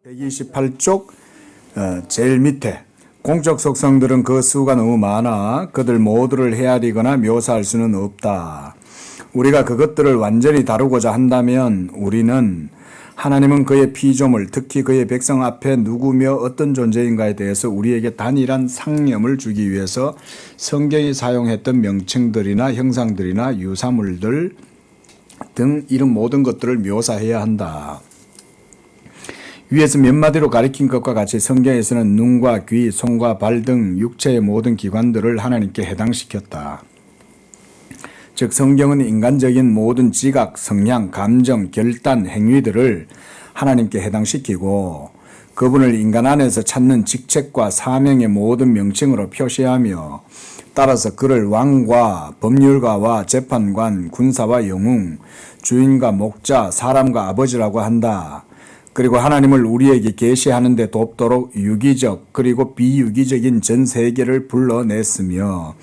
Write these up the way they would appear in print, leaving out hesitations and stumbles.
128쪽 제일 밑에 공적 속성들은 그 수가 너무 많아 그들 모두를 헤아리거나 묘사할 수는 없다. 우리가 그것들을 완전히 다루고자 한다면 우리는 하나님은 그의 피조물, 특히 그의 백성 앞에 누구며 어떤 존재인가에 대해서 우리에게 단일한 상념을 주기 위해서 성경이 사용했던 명칭들이나 형상들이나 유사물들 등 이런 모든 것들을 묘사해야 한다. 위에서 몇 마디로 가리킨 것과 같이 성경에서는 눈과 귀, 손과 발 등 육체의 모든 기관들을 하나님께 해당시켰다. 즉 성경은 인간적인 모든 지각, 성향, 감정, 결단, 행위들을 하나님께 해당시키고 그분을 인간 안에서 찾는 직책과 사명의 모든 명칭으로 표시하며 따라서 그를 왕과 법률가와 재판관, 군사와 영웅, 주인과 목자, 사람과 아버지라고 한다. 그리고 하나님을 우리에게 계시하는 데 돕도록 유기적 그리고 비유기적인 전 세계를 불러냈으며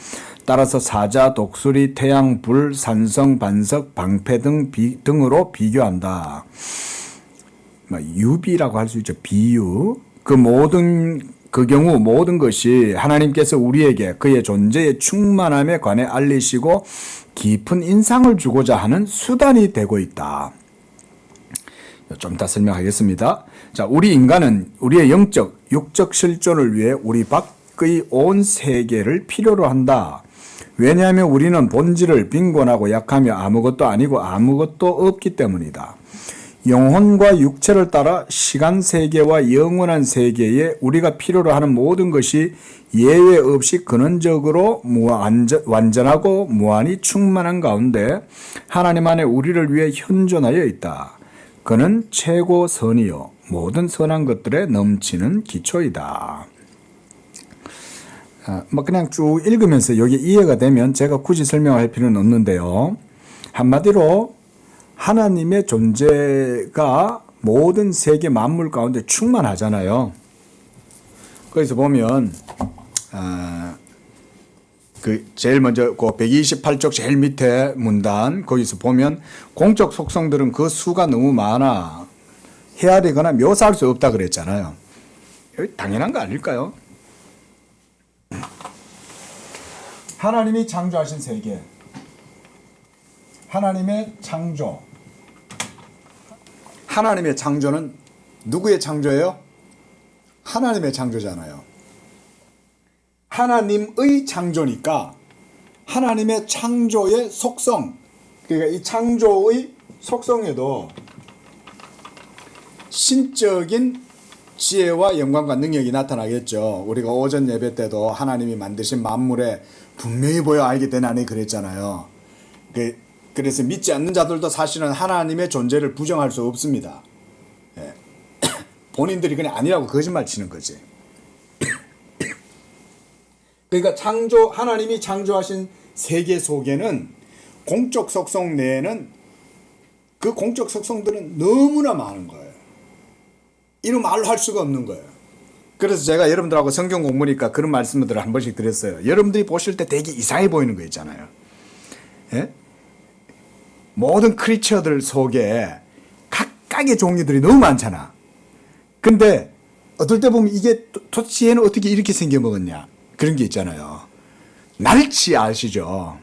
따라서 사자, 독수리, 태양, 불, 산성, 반석, 방패 등으로 비교한다. 유비라고 할 수 있죠. 비유. 그 경우 모든 것이 하나님께서 우리에게 그의 존재의 충만함에 관해 알리시고 깊은 인상을 주고자 하는 수단이 되고 있다. 좀 이따 설명하겠습니다. 자, 우리 인간은 우리의 영적, 육적 실존을 위해 우리 밖의 온 세계를 필요로 한다. 왜냐하면 우리는 본질을 빈곤하고 약하며 아무것도 아니고 아무것도 없기 때문이다. 영혼과 육체를 따라 시간 세계와 영원한 세계에 우리가 필요로 하는 모든 것이 예외 없이 근원적으로 완전하고 무한히 충만한 가운데 하나님 안에 우리를 위해 현존하여 있다. 그는 최고 선이요 모든 선한 것들에 넘치는 기초이다. 그냥 쭉 읽으면서 여기 이해가 되면 제가 굳이 설명할 필요는 없는데요. 한마디로 하나님의 존재가 모든 세계 만물 가운데 충만하잖아요. 그래서 보면 제일 먼저 그 128쪽 제일 밑에 문단 거기서 보면 공적 속성들은 그 수가 너무 많아 헤아리거나 묘사할 수 없다 그랬잖아요. 당연한 거 아닐까요? 하나님이 창조하신 세계, 하나님의 창조. 하나님의 창조는 누구의 창조예요? 하나님의 창조잖아요. 하나님의 창조니까 하나님의 창조의 속성, 그러니까 이 창조의 속성에도 신적인 지혜와 영광과 능력이 나타나겠죠. 우리가 오전 예배 때도 하나님이 만드신 만물에 분명히 보여 알게 되나니 그랬잖아요. 그래서 믿지 않는 자들도 사실은 하나님의 존재를 부정할 수 없습니다. 본인들이 그냥 아니라고 거짓말 치는 거지. 그러니까 하나님이 창조하신 세계 속에는 공적 속성 내에는 그 공적 속성들은 너무나 많은 거예요. 이런 말로 할 수가 없는 거예요. 그래서 제가 여러분들하고 성경 공부니까 그런 말씀들을 한 번씩 드렸어요. 여러분들이 보실 때 되게 이상해 보이는 거 있잖아요. 예? 모든 크리처들 속에 각각의 종류들이 너무 많잖아. 근데 어떨 때 보면 이게 도대체 얘는 어떻게 이렇게 생겨먹었냐. 그런 게 있잖아요. 날치 아시죠?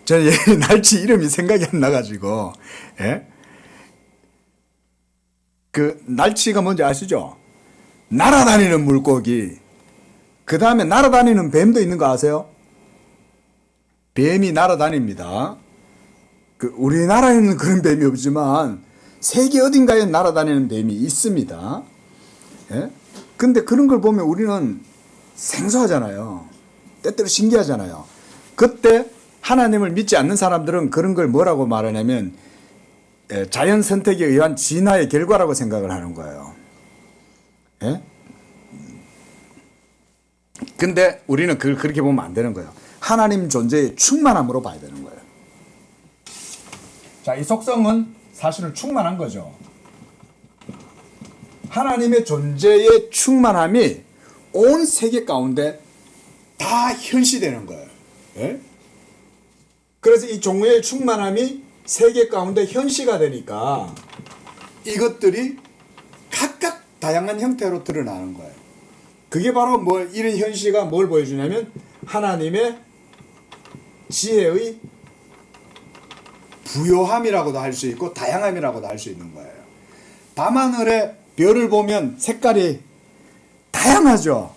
저는 날치 이름이 생각이 안 나가지고, 예? 그 날치가 뭔지 아시죠? 날아다니는 물고기. 그 다음에 날아다니는 뱀도 있는 거 아세요? 뱀이 날아다닙니다. 우리나라에는 그런 뱀이 없지만 세계 어딘가에 날아다니는 뱀이 있습니다. 예? 근데 그런 걸 보면 우리는 생소하잖아요. 때때로 신기하잖아요. 그때 하나님을 믿지 않는 사람들은 그런 걸 뭐라고 말하냐면 자연 선택에 의한 진화의 결과라고 생각을 하는 거예요. 예? 근데 우리는 그걸 그렇게 보면 안 되는 거예요. 하나님 존재의 충만함으로 봐야 되는 거예요. 자, 이 속성은 사실은 충만한 거죠. 하나님의 존재의 충만함이 온 세계 가운데 다 현시되는 거예요. 예? 그래서 이 종류의 충만함이 세계 가운데 현시가 되니까 이것들이 다양한 형태로 드러나는 거예요. 그게 바로 이런 현시가 뭘 보여주냐면 하나님의 지혜의 부요함이라고도 할 수 있고 다양함이라고도 할 수 있는 거예요. 밤하늘에 별을 보면 색깔이 다양하죠.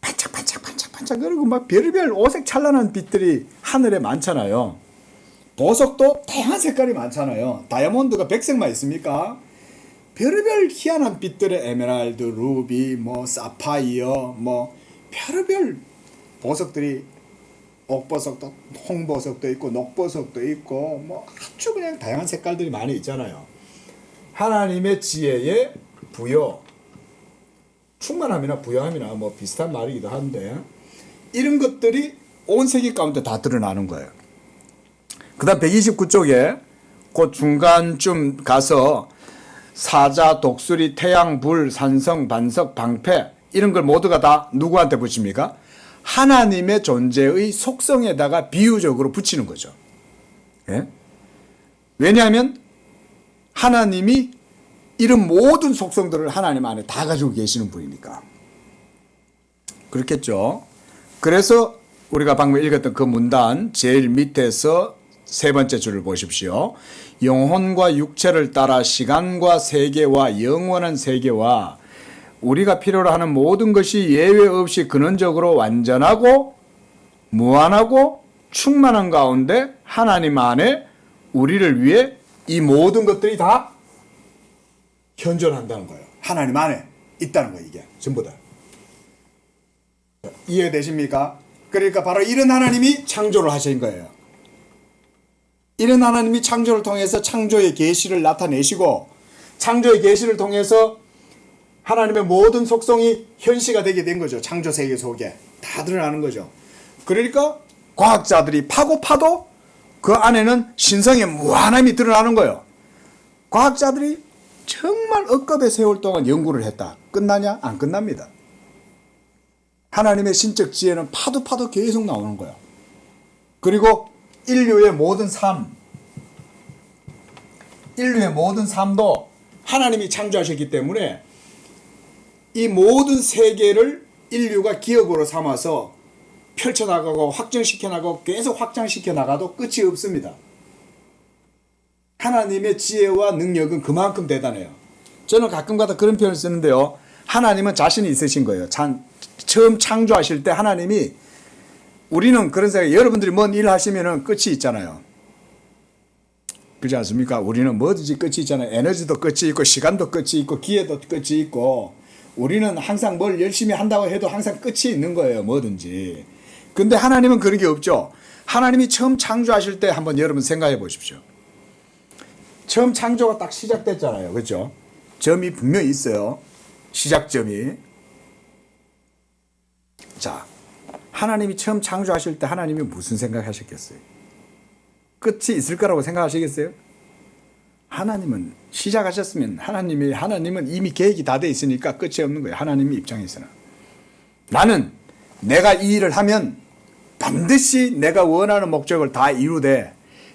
반짝반짝반짝반짝 그리고 막 별의별 오색 찬란한 빛들이 하늘에 많잖아요. 보석도 다양한 색깔이 많잖아요. 다이아몬드가 백색만 있습니까? 별의별 희한한 빛들의 에메랄드, 루비, 사파이어, 별의별 보석들이 옥보석도, 홍보석도 있고 녹보석도 있고 아주 그냥 다양한 색깔들이 많이 있잖아요. 하나님의 지혜의 부요, 충만함이나 부요함이나 비슷한 말이기도 한데 이런 것들이 온 세계 가운데 다 드러나는 거예요. 그 다음 129쪽에 그 중간쯤 가서 사자, 독수리, 태양, 불, 산성, 반석, 방패 이런 걸 모두가 다 누구한테 붙입니까? 하나님의 존재의 속성에다가 비유적으로 붙이는 거죠. 예? 왜냐하면 하나님이 이런 모든 속성들을 하나님 안에 다 가지고 계시는 분이니까. 그렇겠죠. 그래서 우리가 방금 읽었던 그 문단 제일 밑에서 세 번째 줄을 보십시오. 영혼과 육체를 따라 시간과 세계와 영원한 세계와 우리가 필요로 하는 모든 것이 예외 없이 근원적으로 완전하고 무한하고 충만한 가운데 하나님 안에 우리를 위해 이 모든 것들이 다 현존한다는 거예요. 하나님 안에 있다는 거예요. 이게 전부 다. 이해되십니까? 그러니까 바로 이런 하나님이 창조를 하신 거예요. 이런 하나님이 창조를 통해서 창조의 계시를 나타내시고 창조의 계시를 통해서 하나님의 모든 속성이 현시가 되게 된 거죠. 창조 세계 속에 다 드러나는 거죠. 그러니까 과학자들이 파도 그 안에는 신성의 무한함이 드러나는 거예요. 과학자들이 정말 억겁의 세월 동안 연구를 했다. 끝나냐? 안 끝납니다. 하나님의 신적 지혜는 파도 계속 나오는 거예요. 그리고 인류의 모든 삶도 하나님이 창조하셨기 때문에 이 모든 세계를 인류가 기업으로 삼아서 펼쳐나가고 확정시켜나가고 계속 확장시켜 나가도 끝이 없습니다. 하나님의 지혜와 능력은 그만큼 대단해요. 저는 가끔가다 그런 표현을 쓰는데요. 하나님은 자신이 있으신 거예요. 처음 창조하실 때 하나님이 우리는 그런 생각, 여러분들이 뭔 일을 하시면은 끝이 있잖아요. 그렇지 않습니까? 우리는 뭐든지 끝이 있잖아요. 에너지도 끝이 있고, 시간도 끝이 있고, 기회도 끝이 있고, 우리는 항상 뭘 열심히 한다고 해도 항상 끝이 있는 거예요. 뭐든지. 근데 하나님은 그런 게 없죠. 하나님이 처음 창조하실 때 한번 여러분 생각해 보십시오. 처음 창조가 딱 시작됐잖아요. 그렇죠? 점이 분명히 있어요. 시작점이. 자, 하나님이 처음 창조하실 때 하나님이 무슨 생각하셨겠어요? 끝이 있을 거라고 생각하시겠어요? 하나님은 시작하셨으면 하나님은 이미 계획이 다 돼 있으니까 끝이 없는 거예요. 하나님 입장에서는. 나는 내가 이 일을 하면 반드시 내가 원하는 목적을 다 이루되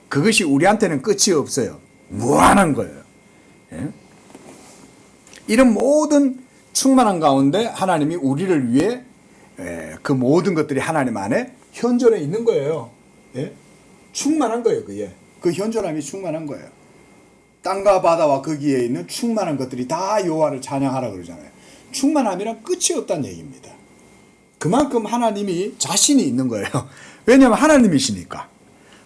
그것이 우리한테는 끝이 없어요. 무한한 거예요. 예? 이런 모든 충만한 가운데 하나님이 우리를 위해 그 모든 것들이 하나님 안에 현존해 있는 거예요. 예? 충만한 거예요. 그 현존함이 충만한 거예요. 땅과 바다와 거기에 있는 충만한 것들이 다 여호와를 찬양하라 그러잖아요. 충만함이란 끝이 없다는 얘기입니다. 그만큼 하나님이 자신이 있는 거예요. 왜냐하면 하나님이시니까.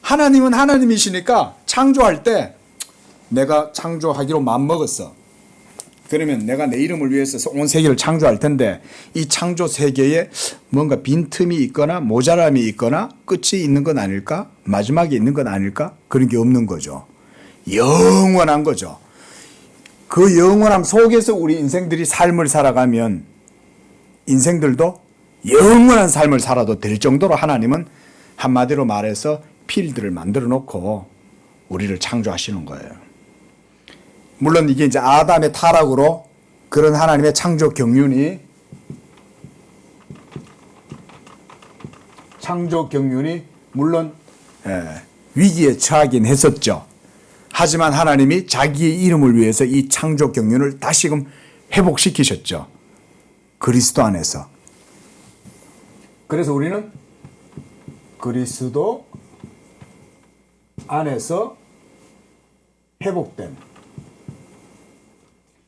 하나님은 하나님이시니까 창조할 때 내가 창조하기로 마음먹었어. 그러면 내가 내 이름을 위해서 온 세계를 창조할 텐데 이 창조 세계에 뭔가 빈틈이 있거나 모자람이 있거나 끝이 있는 건 아닐까? 마지막이 있는 건 아닐까? 그런 게 없는 거죠. 영원한 거죠. 그 영원함 속에서 우리 인생들이 삶을 살아가면 인생들도 영원한 삶을 살아도 될 정도로 하나님은 한마디로 말해서 필드를 만들어 놓고 우리를 창조하시는 거예요. 물론 이게 이제 아담의 타락으로 그런 하나님의 창조 경륜이 물론 위기에 처하긴 했었죠. 하지만 하나님이 자기의 이름을 위해서 이 창조 경륜을 다시금 회복시키셨죠. 그리스도 안에서. 그래서 우리는 그리스도 안에서 회복됨.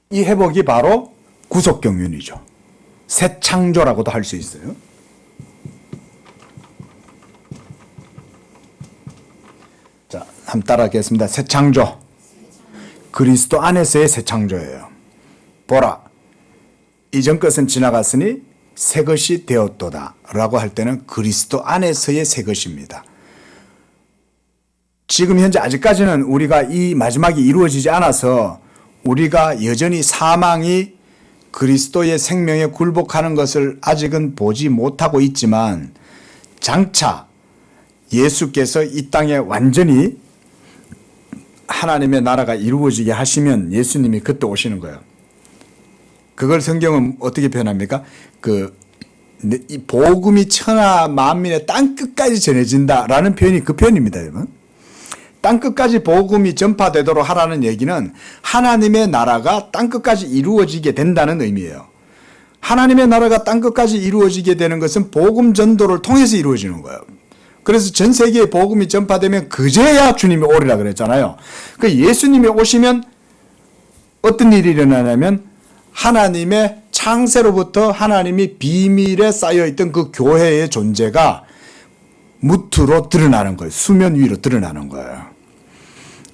이 회복이 바로 구속경륜이죠. 새 창조라고도 할 수 있어요. 자, 한번 따라하겠습니다. 새 창조. 그리스도 안에서의 새 창조예요. 보라, 이전 것은 지나갔으니 새 것이 되었도다 라고 할 때는 그리스도 안에서의 새 것입니다. 지금 현재 아직까지는 우리가 이 마지막이 이루어지지 않아서 우리가 여전히 사망이 그리스도의 생명에 굴복하는 것을 아직은 보지 못하고 있지만 장차 예수께서 이 땅에 완전히 하나님의 나라가 이루어지게 하시면 예수님이 그때 오시는 거예요. 그걸 성경은 어떻게 표현합니까? 이 복음이 천하 만민의 땅 끝까지 전해진다라는 표현이 그 표현입니다, 여러분. 땅 끝까지 복음이 전파되도록 하라는 얘기는 하나님의 나라가 땅 끝까지 이루어지게 된다는 의미예요. 하나님의 나라가 땅 끝까지 이루어지게 되는 것은 복음 전도를 통해서 이루어지는 거예요. 그래서 전 세계에 복음이 전파되면 그제야 주님이 오리라 그랬잖아요. 그 예수님이 오시면 어떤 일이 일어나냐면 하나님의 창세로부터 하나님이 비밀에 쌓여있던 그 교회의 존재가 무트로 드러나는 거예요. 수면 위로 드러나는 거예요.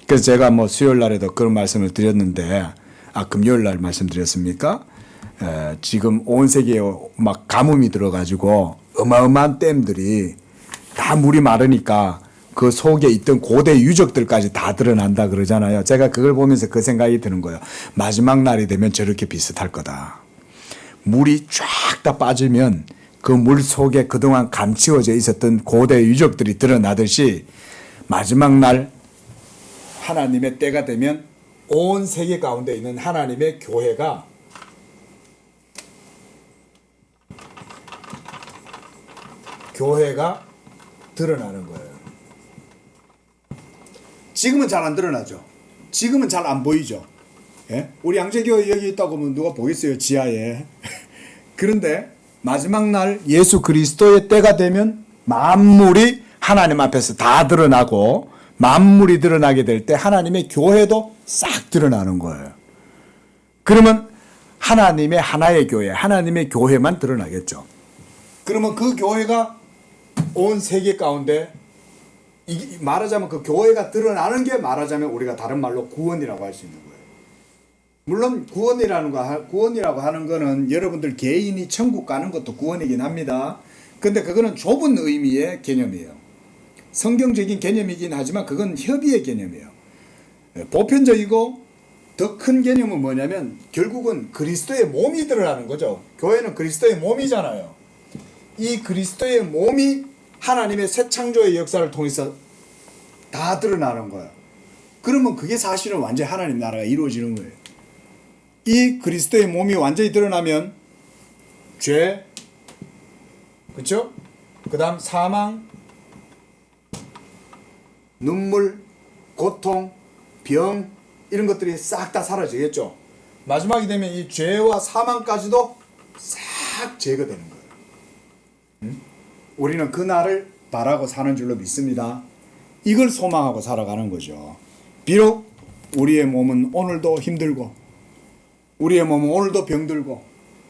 그래서 제가 수요일 날에도 그런 말씀을 드렸는데, 금요일 날 말씀드렸습니까? 지금 온 세계에 막 가뭄이 들어가지고 어마어마한 댐들이 다 물이 마르니까 그 속에 있던 고대 유적들까지 다 드러난다 그러잖아요. 제가 그걸 보면서 그 생각이 드는 거예요. 마지막 날이 되면 저렇게 비슷할 거다. 물이 쫙 다 빠지면 그 물 속에 그동안 감추어져 있었던 고대 유적들이 드러나듯이 마지막 날 하나님의 때가 되면 온 세계 가운데 있는 하나님의 교회가 드러나는 거예요. 지금은 잘 안 드러나죠. 지금은 잘 안 보이죠. 예? 우리 양재교회 여기 있다고 하면 누가 보겠어요, 지하에. 그런데 마지막 날 예수 그리스도의 때가 되면 만물이 하나님 앞에서 다 드러나고 만물이 드러나게 될 때 하나님의 교회도 싹 드러나는 거예요. 그러면 하나님의 하나의 교회, 하나님의 교회만 드러나겠죠. 그러면 그 교회가 온 세계 가운데 말하자면 그 교회가 드러나는 게 말하자면 우리가 다른 말로 구원이라고 할 수 있는 거예요. 물론 구원이라고 하는 거는 여러분들 개인이 천국 가는 것도 구원이긴 합니다. 근데 그거는 좁은 의미의 개념이에요. 성경적인 개념이긴 하지만 그건 협의의 개념이에요. 보편적이고 더 큰 개념은 뭐냐면 결국은 그리스도의 몸이 드러나는 거죠. 교회는 그리스도의 몸이잖아요. 이 그리스도의 몸이 하나님의 새 창조의 역사를 통해서 다 드러나는 거예요. 그러면 그게 사실은 완전히 하나님 나라가 이루어지는 거예요. 이 그리스도의 몸이 완전히 드러나면 죄, 그렇죠? 그 다음 사망, 눈물, 고통, 병 이런 것들이 싹 다 사라지겠죠. 마지막이 되면 이 죄와 사망까지도 싹 제거되는 거예요. 우리는 그 날을 바라고 사는 줄로 믿습니다. 이걸 소망하고 살아가는 거죠. 비록 우리의 몸은 오늘도 힘들고 우리의 몸은 오늘도 병들고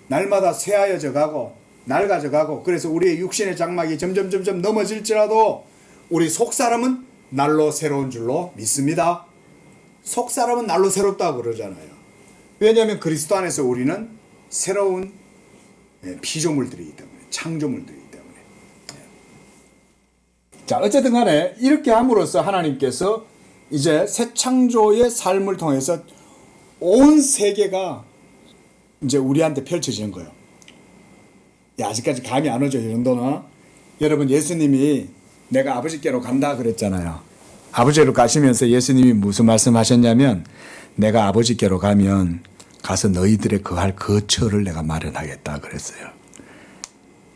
날마다 쇠하여져 가고 낡아져 가고 그래서 우리의 육신의 장막이 점점 넘어질지라도 우리 속사람은 날로 새로운 줄로 믿습니다. 속사람은 날로 새롭다고 그러잖아요. 왜냐하면 그리스도 안에서 우리는 새로운 피조물들이기 때문에 창조물들이기 때문에. 자, 어쨌든 간에 이렇게 함으로써 하나님께서 이제 새 창조의 삶을 통해서 온 세계가 이제 우리한테 펼쳐지는 거예요. 아직까지 감이 안 오죠, 이 정도는. 여러분, 예수님이 내가 아버지께로 간다 그랬잖아요. 아버지로 가시면서 예수님이 무슨 말씀하셨냐면 내가 아버지께로 가면 가서 너희들의 거할 거처를 내가 마련하겠다 그랬어요.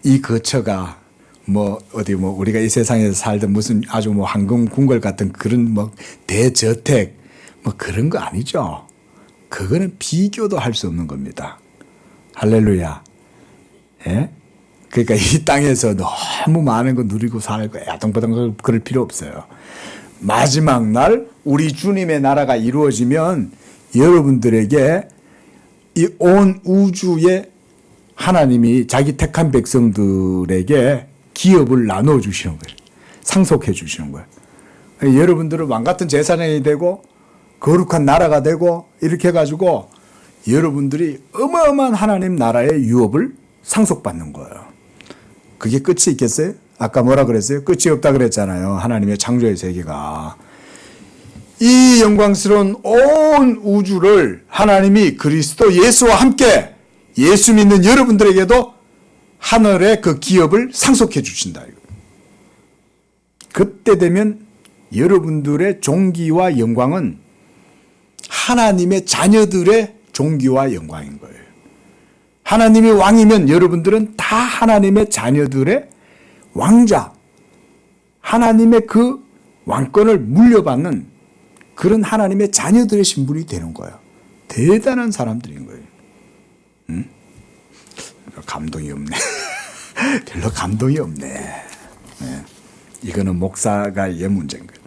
이 거처가 우리가 이 세상에서 살던 무슨 아주 황금 궁궐 같은 그런 대저택 그런 거 아니죠. 그거는 비교도 할 수 없는 겁니다. 할렐루야. 예? 그러니까 이 땅에서 너무 많은 거 누리고 살고 야동바동 그럴 필요 없어요. 마지막 날 우리 주님의 나라가 이루어지면 여러분들에게 이 온 우주에 하나님이 자기 택한 백성들에게 기업을 나눠 주시는 거예요. 상속해 주시는 거예요. 여러분들은 왕같은 제사장이 되고 거룩한 나라가 되고 이렇게 해가지고 여러분들이 어마어마한 하나님 나라의 유업을 상속받는 거예요. 그게 끝이 있겠어요? 아까 뭐라 그랬어요? 끝이 없다 그랬잖아요. 하나님의 창조의 세계가. 이 영광스러운 온 우주를 하나님이 그리스도 예수와 함께 예수 믿는 여러분들에게도 하늘의 그 기업을 상속해 주신다. 그때 되면 여러분들의 존귀와 영광은 하나님의 자녀들의 존귀와 영광인 거예요. 하나님이 왕이면 여러분들은 다 하나님의 자녀들의 왕자, 하나님의 그 왕권을 물려받는 그런 하나님의 자녀들의 신분이 되는 거예요. 대단한 사람들인 거예요. 응? 감동이 없네. 별로 감동이 없네. 네. 이거는 목사가의 문제인 거예요.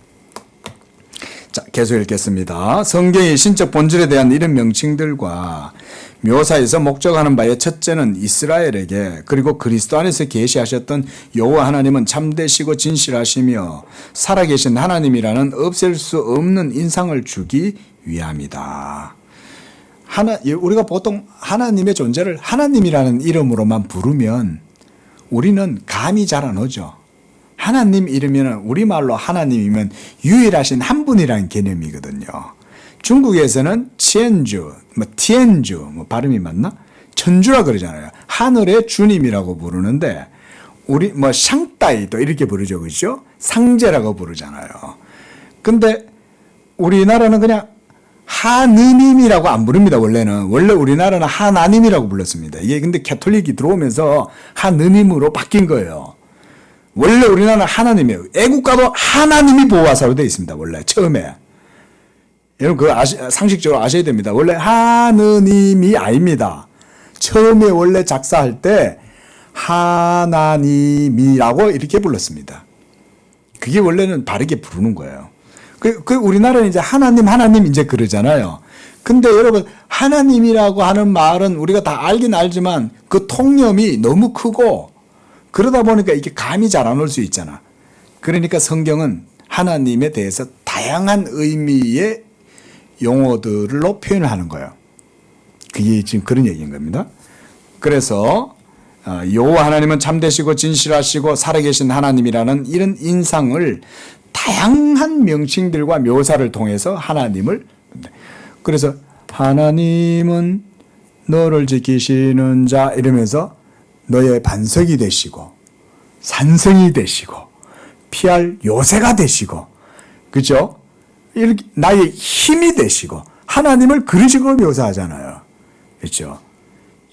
자, 계속 읽겠습니다. 성경의 신적 본질에 대한 이런 명칭들과 묘사에서 목적하는 바의 첫째는 이스라엘에게 그리고 그리스도 안에서 계시하셨던 여호와 하나님은 참되시고 진실하시며 살아계신 하나님이라는 없앨 수 없는 인상을 주기 위함이다. 우리가 보통 하나님의 존재를 하나님이라는 이름으로만 부르면 우리는 감이 잘 안 오죠. 하나님 이름이면 우리말로 하나님이면 유일하신 한 분이라는 개념이거든요. 중국에서는 티엔주, 발음이 맞나? 천주라 그러잖아요. 하늘의 주님이라고 부르는데 우리 샹따이도 이렇게 부르죠, 그렇죠? 상제라고 부르잖아요. 근데 우리나라는 그냥 하느님이라고 안 부릅니다. 원래 우리나라는 하나님이라고 불렀습니다. 이게 근데 캐톨릭이 들어오면서 하느님으로 바뀐 거예요. 원래 우리나라는 하나님이에요. 애국가도 하나님이 보호하사로 되어 있습니다. 원래 처음에. 여러분 그거 상식적으로 아셔야 됩니다. 원래 하느님이 아닙니다. 처음에 원래 작사할 때 하나님이라고 이렇게 불렀습니다. 그게 원래는 바르게 부르는 거예요. 우리나라는 이제 하나님 이제 그러잖아요. 근데 여러분 하나님이라고 하는 말은 우리가 다 알긴 알지만 그 통념이 너무 크고 그러다 보니까 이게 감이 잘 안 올 수 있잖아. 그러니까 성경은 하나님에 대해서 다양한 의미의 용어들로 표현을 하는 거예요. 그게 지금 그런 얘기인 겁니다. 그래서 여호와 하나님은 참되시고 진실하시고 살아계신 하나님이라는 이런 인상을 다양한 명칭들과 묘사를 통해서 하나님을, 그래서 하나님은 너를 지키시는 자 이러면서 너의 반석이 되시고 산성이 되시고 피할 요새가 되시고, 그죠? 이렇게 나의 힘이 되시고 하나님을 그런 식으로 묘사하잖아요. 그렇죠?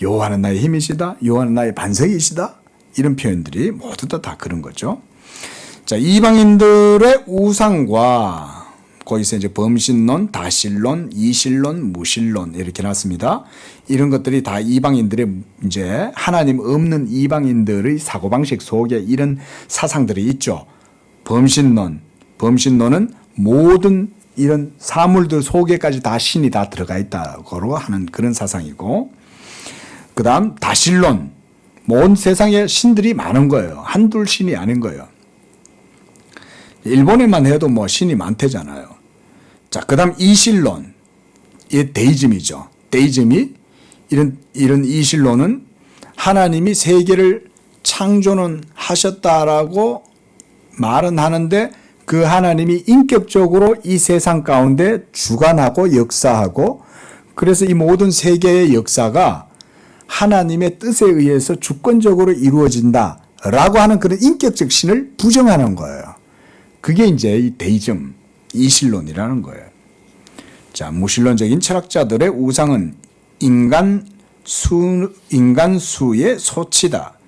여호와는 나의 힘이시다. 여호와는 나의 반석이시다. 이런 표현들이 모두 다 그런 거죠. 자, 이방인들의 우상과 거기서 이제 범신론, 다신론, 이신론, 무신론 이렇게 나왔습니다. 이런 것들이 다 이방인들의 이제 하나님 없는 이방인들의 사고방식 속에 이런 사상들이 있죠. 범신론은 모든 이런 사물들 속에까지 다 신이 다 들어가 있다고 하는 그런 사상이고, 그 다음 다신론, 온 세상에 신들이 많은 거예요. 한둘 신이 아닌 거예요. 일본에만 해도 신이 많대잖아요. 자, 그 다음 이신론, 이게 데이즘이죠. 데이즘이 이런 이신론은 하나님이 세계를 창조는 하셨다라고 말은 하는데 그 하나님이 인격적으로 이 세상 가운데 주관하고 역사하고, 그래서 이 모든 세계의 역사가 하나님의 뜻에 의해서 주권적으로 이루어진다라고 하는 그런 인격적 신을 부정하는 거예요. 그게 이제 이 데이즘, 이신론이라는 거예요. 자, 무신론적인 철학자들의 우상은 인간수의 소치다.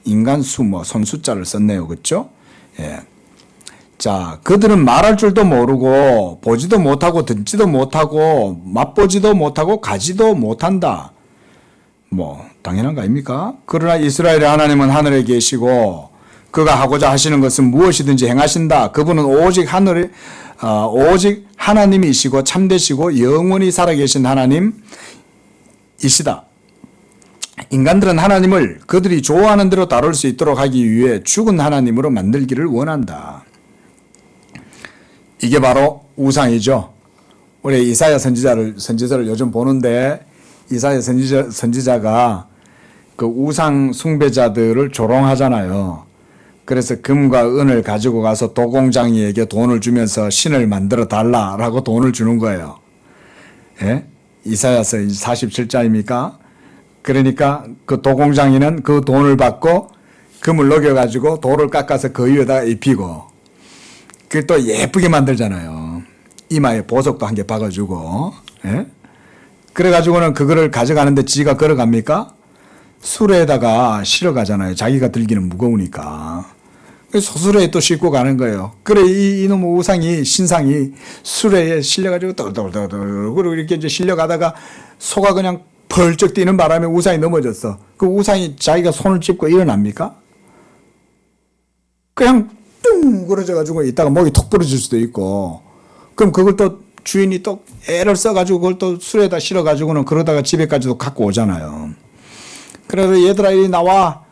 인간수 손 숫자를 썼네요. 그렇죠? 예. 자, 그들은 말할 줄도 모르고 보지도 못하고 듣지도 못하고 맛보지도 못하고 가지도 못한다. 뭐 당연한 거 아닙니까? 그러나 이스라엘의 하나님은 하늘에 계시고 그가 하고자 하시는 것은 무엇이든지 행하신다. 그분은 오직 하나님이시고 참되시고 영원히 살아계신 하나님이시다. 인간들은 하나님을 그들이 좋아하는 대로 다룰 수 있도록 하기 위해 죽은 하나님으로 만들기를 원한다. 이게 바로 우상이죠. 우리 이사야 선지자를 요즘 보는데 이사야 선지자가 그 우상 숭배자들을 조롱하잖아요. 그래서 금과 은을 가지고 가서 도공장이에게 돈을 주면서 신을 만들어 달라라고 돈을 주는 거예요. 예? 이사야서 47장입니까? 그러니까 그 도공장이는 그 돈을 받고 금을 녹여가지고 돌을 깎아서 그 위에다가 입히고 그 또 예쁘게 만들잖아요. 이마에 보석도 한 개 박아주고. 예? 그래가지고는 그거를 가져가는데 지가 걸어갑니까? 수레에다가 실어가잖아요. 자기가 들기는 무거우니까. 소수레에 또 싣고 가는 거예요. 그래, 이놈의 우상이, 신상이 수레에 실려가지고 떨떨떨떨, 그리고 이렇게 이제 실려가다가 소가 그냥 펄쩍 뛰는 바람에 우상이 넘어졌어. 그 우상이 자기가 손을 짚고 일어납니까? 그냥 뚱! 그러져가지고 이따가 목이 톡 부러질 수도 있고, 그럼 그걸 또 주인이 또 애를 써가지고 그걸 또 수레에다 실어가지고는 그러다가 집에까지도 갖고 오잖아요. 그래서 얘들아 이리 나와.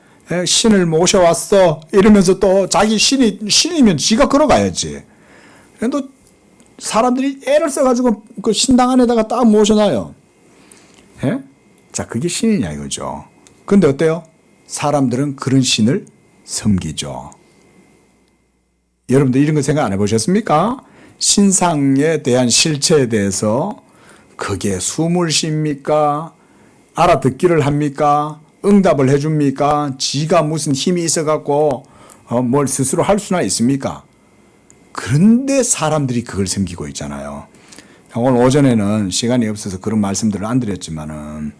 신을 모셔왔어. 이러면서 또 자기 신이면 지가 걸어가야지. 또 사람들이 애를 써가지고 그 신당 안에다가 딱 모셔놔요. 예? 자, 그게 신이냐 이거죠. 근데 어때요? 사람들은 그런 신을 섬기죠. 여러분들 이런 거 생각 안 해보셨습니까? 신상에 대한 실체에 대해서 그게 숨을 쉽니까? 알아듣기를 합니까? 응답을 해줍니까? 지가 무슨 힘이 있어갖고 뭘 스스로 할 수나 있습니까? 그런데 사람들이 그걸 섬기고 있잖아요. 오늘 오전에는 시간이 없어서 그런 말씀들을 안 드렸지만은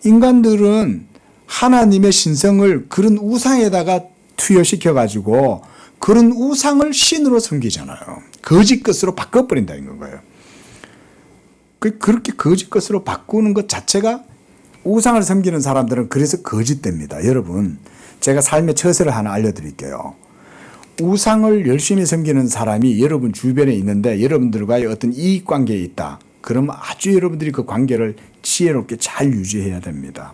인간들은 하나님의 신성을 그런 우상에다가 투여시켜가지고 그런 우상을 신으로 섬기잖아요. 거짓 것으로 바꿔버린다는 거예요. 그렇게 거짓 것으로 바꾸는 것 자체가 우상을 섬기는 사람들은 그래서 거짓됩니다. 여러분, 제가 삶의 처세를 하나 알려드릴게요. 우상을 열심히 섬기는 사람이 여러분 주변에 있는데 여러분들과의 어떤 이익관계에 있다. 그러면 아주 여러분들이 그 관계를 지혜롭게 잘 유지해야 됩니다.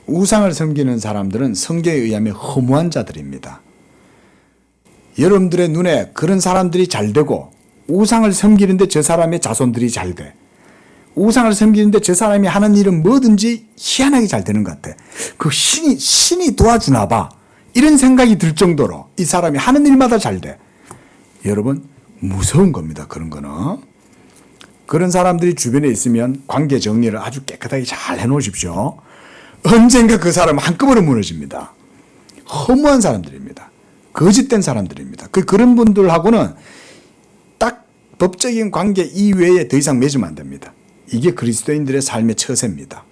우상을 섬기는 사람들은 성경에 의하면 허무한 자들입니다. 여러분들의 눈에 그런 사람들이 잘 되고 우상을 섬기는데 저 사람의 자손들이 잘 돼. 우상을 섬기는데 저 사람이 하는 일은 뭐든지 희한하게 잘 되는 것 같아. 그 신이 도와주나 봐. 이런 생각이 들 정도로 이 사람이 하는 일마다 잘 돼. 여러분, 무서운 겁니다. 그런 거는. 그런 사람들이 주변에 있으면 관계 정리를 아주 깨끗하게 잘 해놓으십시오. 언젠가 그 사람은 한꺼번에 무너집니다. 허무한 사람들입니다. 거짓된 사람들입니다. 그런 분들하고는 딱 법적인 관계 이외에 더 이상 맺으면 안 됩니다. 이게 그리스도인들의 삶의 처세입니다.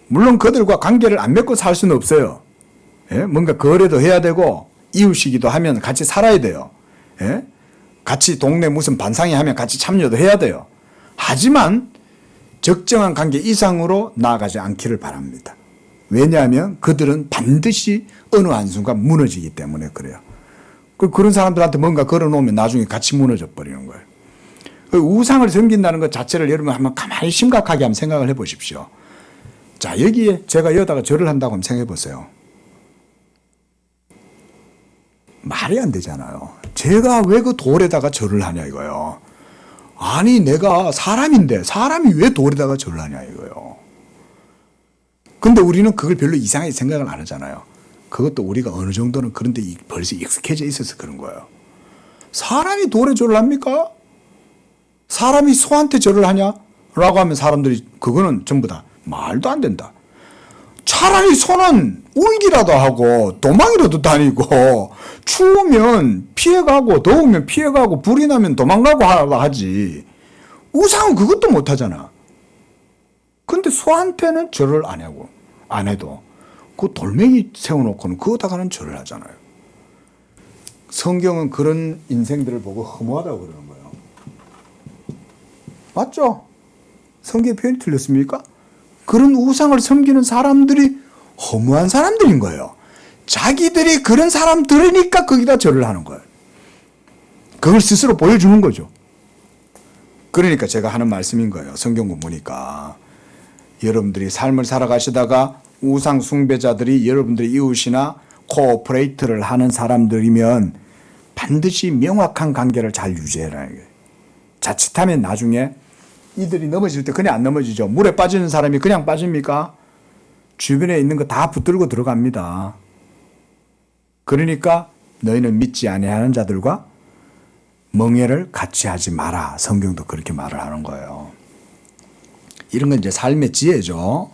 물론 그들과 관계를 안 맺고 살 수는 없어요. 예? 뭔가 거래도 해야 되고 이웃이기도 하면 같이 살아야 돼요. 예? 같이 동네 무슨 반상회 하면 같이 참여도 해야 돼요. 하지만 적정한 관계 이상으로 나아가지 않기를 바랍니다. 왜냐하면 그들은 반드시 어느 한순간 무너지기 때문에 그래요. 그런 사람들한테 뭔가 걸어놓으면 나중에 같이 무너져 버리는 거예요. 우상을 섬긴다는 것 자체를 여러분 한번 가만히 심각하게 한번 생각을 해보십시오. 자, 여기에 제가 여기다가 절을 한다고 한번 생각해 보세요. 말이 안 되잖아요. 제가 왜 그 돌에다가 절을 하냐 이거요. 아니, 내가 사람인데 사람이 왜 돌에다가 절을 하냐 이거요. 근데 우리는 그걸 별로 이상하게 생각을 안 하잖아요. 그것도 우리가 어느 정도는 그런데 벌써 익숙해져 있어서 그런 거예요. 사람이 돌에 절을 합니까? 사람이 소한테 절을 하냐? 라고 하면 사람들이 그거는 전부 다 말도 안 된다. 차라리 소는 울기라도 하고 도망이라도 다니고 추우면 피해가고 더우면 피해가고 불이 나면 도망가고 하지. 우상은 그것도 못하잖아. 근데 소한테는 절을 안 해도 그 돌멩이 세워놓고는 그거다가는 절을 하잖아요. 성경은 그런 인생들을 보고 허무하다고 그러는 거예요. 맞죠? 성경의 표현이 틀렸습니까? 그런 우상을 섬기는 사람들이 허무한 사람들인 거예요. 자기들이 그런 사람들이니까 거기다 절을 하는 거예요. 그걸 스스로 보여주는 거죠. 그러니까 제가 하는 말씀인 거예요. 성경 보니까 여러분들이 삶을 살아가시다가 우상 숭배자들이 여러분들의 이웃이나 코오퍼레이트를 하는 사람들이면 반드시 명확한 관계를 잘 유지해라. 자칫하면 나중에 이들이 넘어질 때 그냥 안 넘어지죠. 물에 빠지는 사람이 그냥 빠집니까? 주변에 있는 거 다 붙들고 들어갑니다. 그러니까 너희는 믿지 아니하는 자들과 멍해를 같이 하지 마라. 성경도 그렇게 말을 하는 거예요. 이런 건 이제 삶의 지혜죠.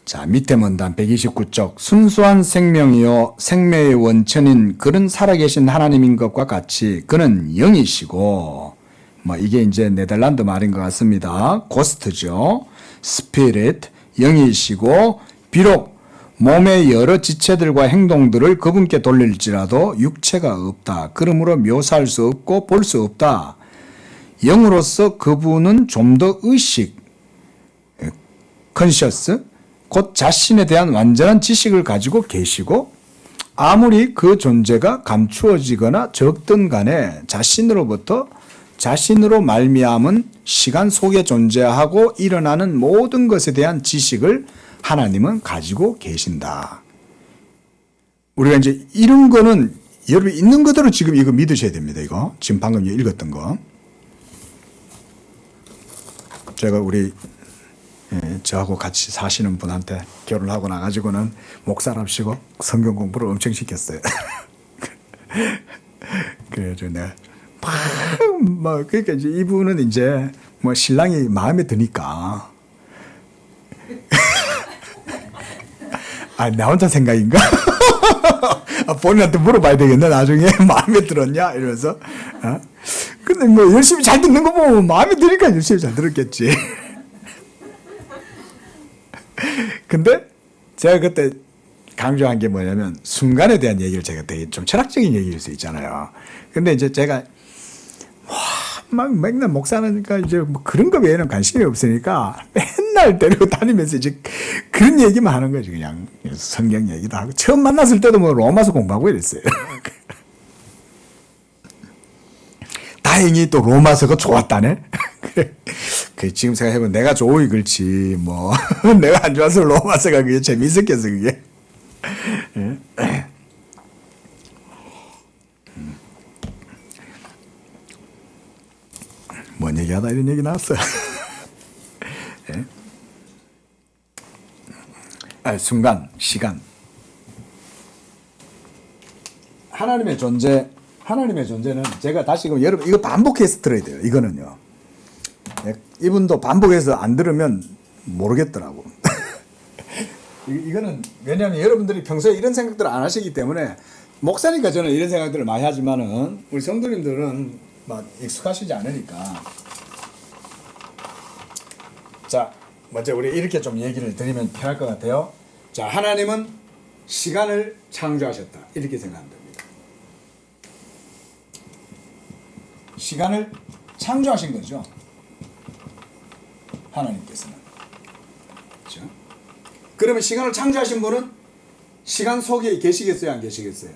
자, 밑에 문단 129쪽. 순수한 생명이요 생명의 원천인 그런 살아계신 하나님인 것과 같이 그는 영이시고, 뭐 이게 이제 네덜란드 말인 것 같습니다. 고스트죠. 스피릿, 영이시고 비록 몸의 여러 지체들과 행동들을 그분께 돌릴지라도 육체가 없다. 그러므로 묘사할 수 없고 볼 수 없다. 영으로서 그분은 좀 더 의식, 컨셔스, 곧 자신에 대한 완전한 지식을 가지고 계시고 아무리 그 존재가 감추어지거나 적든 간에 자신으로 말미암은 시간 속에 존재하고 일어나는 모든 것에 대한 지식을 하나님은 가지고 계신다. 우리가 이제 이런 거는 여러분 있는 그대로 지금 이거 믿으셔야 됩니다. 이거 지금 방금 읽었던 거. 제가 우리 저하고 같이 사시는 분한테 결혼하고 나가지고는 목사랍시고 성경 공부를 엄청 시켰어요. 그래서 내가 막 그러니까 이제 이분은 이제 뭐 신랑이 마음에 드니까 아, 나 혼자 생각인가? 아, 본인한테 물어봐야 되겠네 나중에 마음에 들었냐 이러면서. 어? 근데 뭐 열심히 잘 듣는 거 보면 마음에 드니까 열심히 잘 들었겠지. 근데 제가 그때 강조한 게 뭐냐면 순간에 대한 얘기를 제가 되게 좀 철학적인 얘기일 수 있잖아요. 근데 이제 제가 막 맨날 목사니까 이제 뭐 그런 거 외에는 관심이 없으니까 맨날 데리고 다니면서 이제 그런 얘기만 하는 거지. 그냥 성경 얘기도 하고 처음 만났을 때도 뭐 로마서 공부하고 이랬어요. 다행히 또 로마서가 좋았다네. 그 지금 생각해보면 내가 좋으니 그렇지 뭐 내가 안 좋아서 로마서가 그게 재밌었겠어 그게. 뭔 얘기하다 이런 얘기 나왔어요. 예? 순간, 시간. 하나님의 존재는 제가 다시금 여러분 이거 반복해서 들어야 돼요. 이거는요. 예? 이분도 반복해서 안 들으면 모르겠더라고. 이거는 왜냐하면 여러분들이 평소에 이런 생각들을 안 하시기 때문에 목사니까 저는 이런 생각들을 많이 하지만은 우리 성도님들은 막 익숙하시지 않으니까. 자, 먼저 우리 이렇게 좀 얘기를 드리면 편할 것 같아요. 자, 하나님은 시간을 창조하셨다. 이렇게 생각하면 됩니다. 시간을 창조하신 거죠. 하나님께서는. 그렇죠? 그러면 시간을 창조하신 분은 시간 속에 계시겠어요? 안 계시겠어요?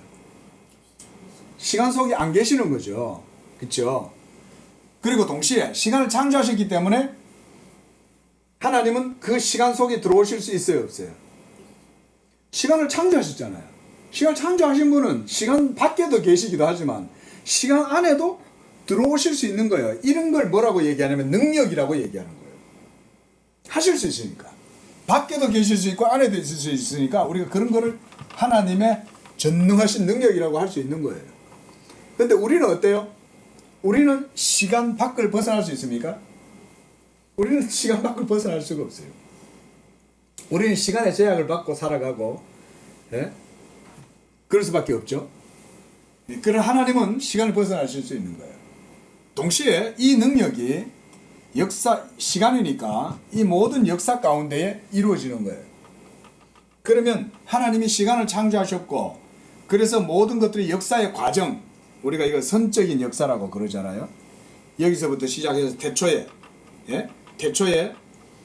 시간 속에 안 계시는 거죠. 그렇죠? 그리고 동시에 시간을 창조하셨기 때문에 하나님은 그 시간 속에 들어오실 수 있어요? 없어요? 시간을 창조하셨잖아요. 시간을 창조하신 분은 시간 밖에도 계시기도 하지만 시간 안에도 들어오실 수 있는 거예요. 이런 걸 뭐라고 얘기하냐면 능력이라고 얘기하는 거예요. 하실 수 있으니까. 밖에도 계실 수 있고 안에도 있을 수 있으니까 우리가 그런 거를 하나님의 전능하신 능력이라고 할 수 있는 거예요. 근데 우리는 어때요? 우리는 시간 밖을 벗어날 수 있습니까? 우리는 시간 밖을 벗어날 수가 없어요. 우리는 시간의 제약을 받고 살아가고, 예? 그럴 수밖에 없죠. 그러나 하나님은 시간을 벗어나실 수 있는 거예요. 동시에 이 능력이 시간이니까 이 모든 역사 가운데에 이루어지는 거예요. 그러면 하나님이 시간을 창조하셨고 그래서 모든 것들이 역사의 과정, 우리가 이거 선적인 역사라고 그러잖아요. 여기서부터 시작해서 태초에, 예? 태초에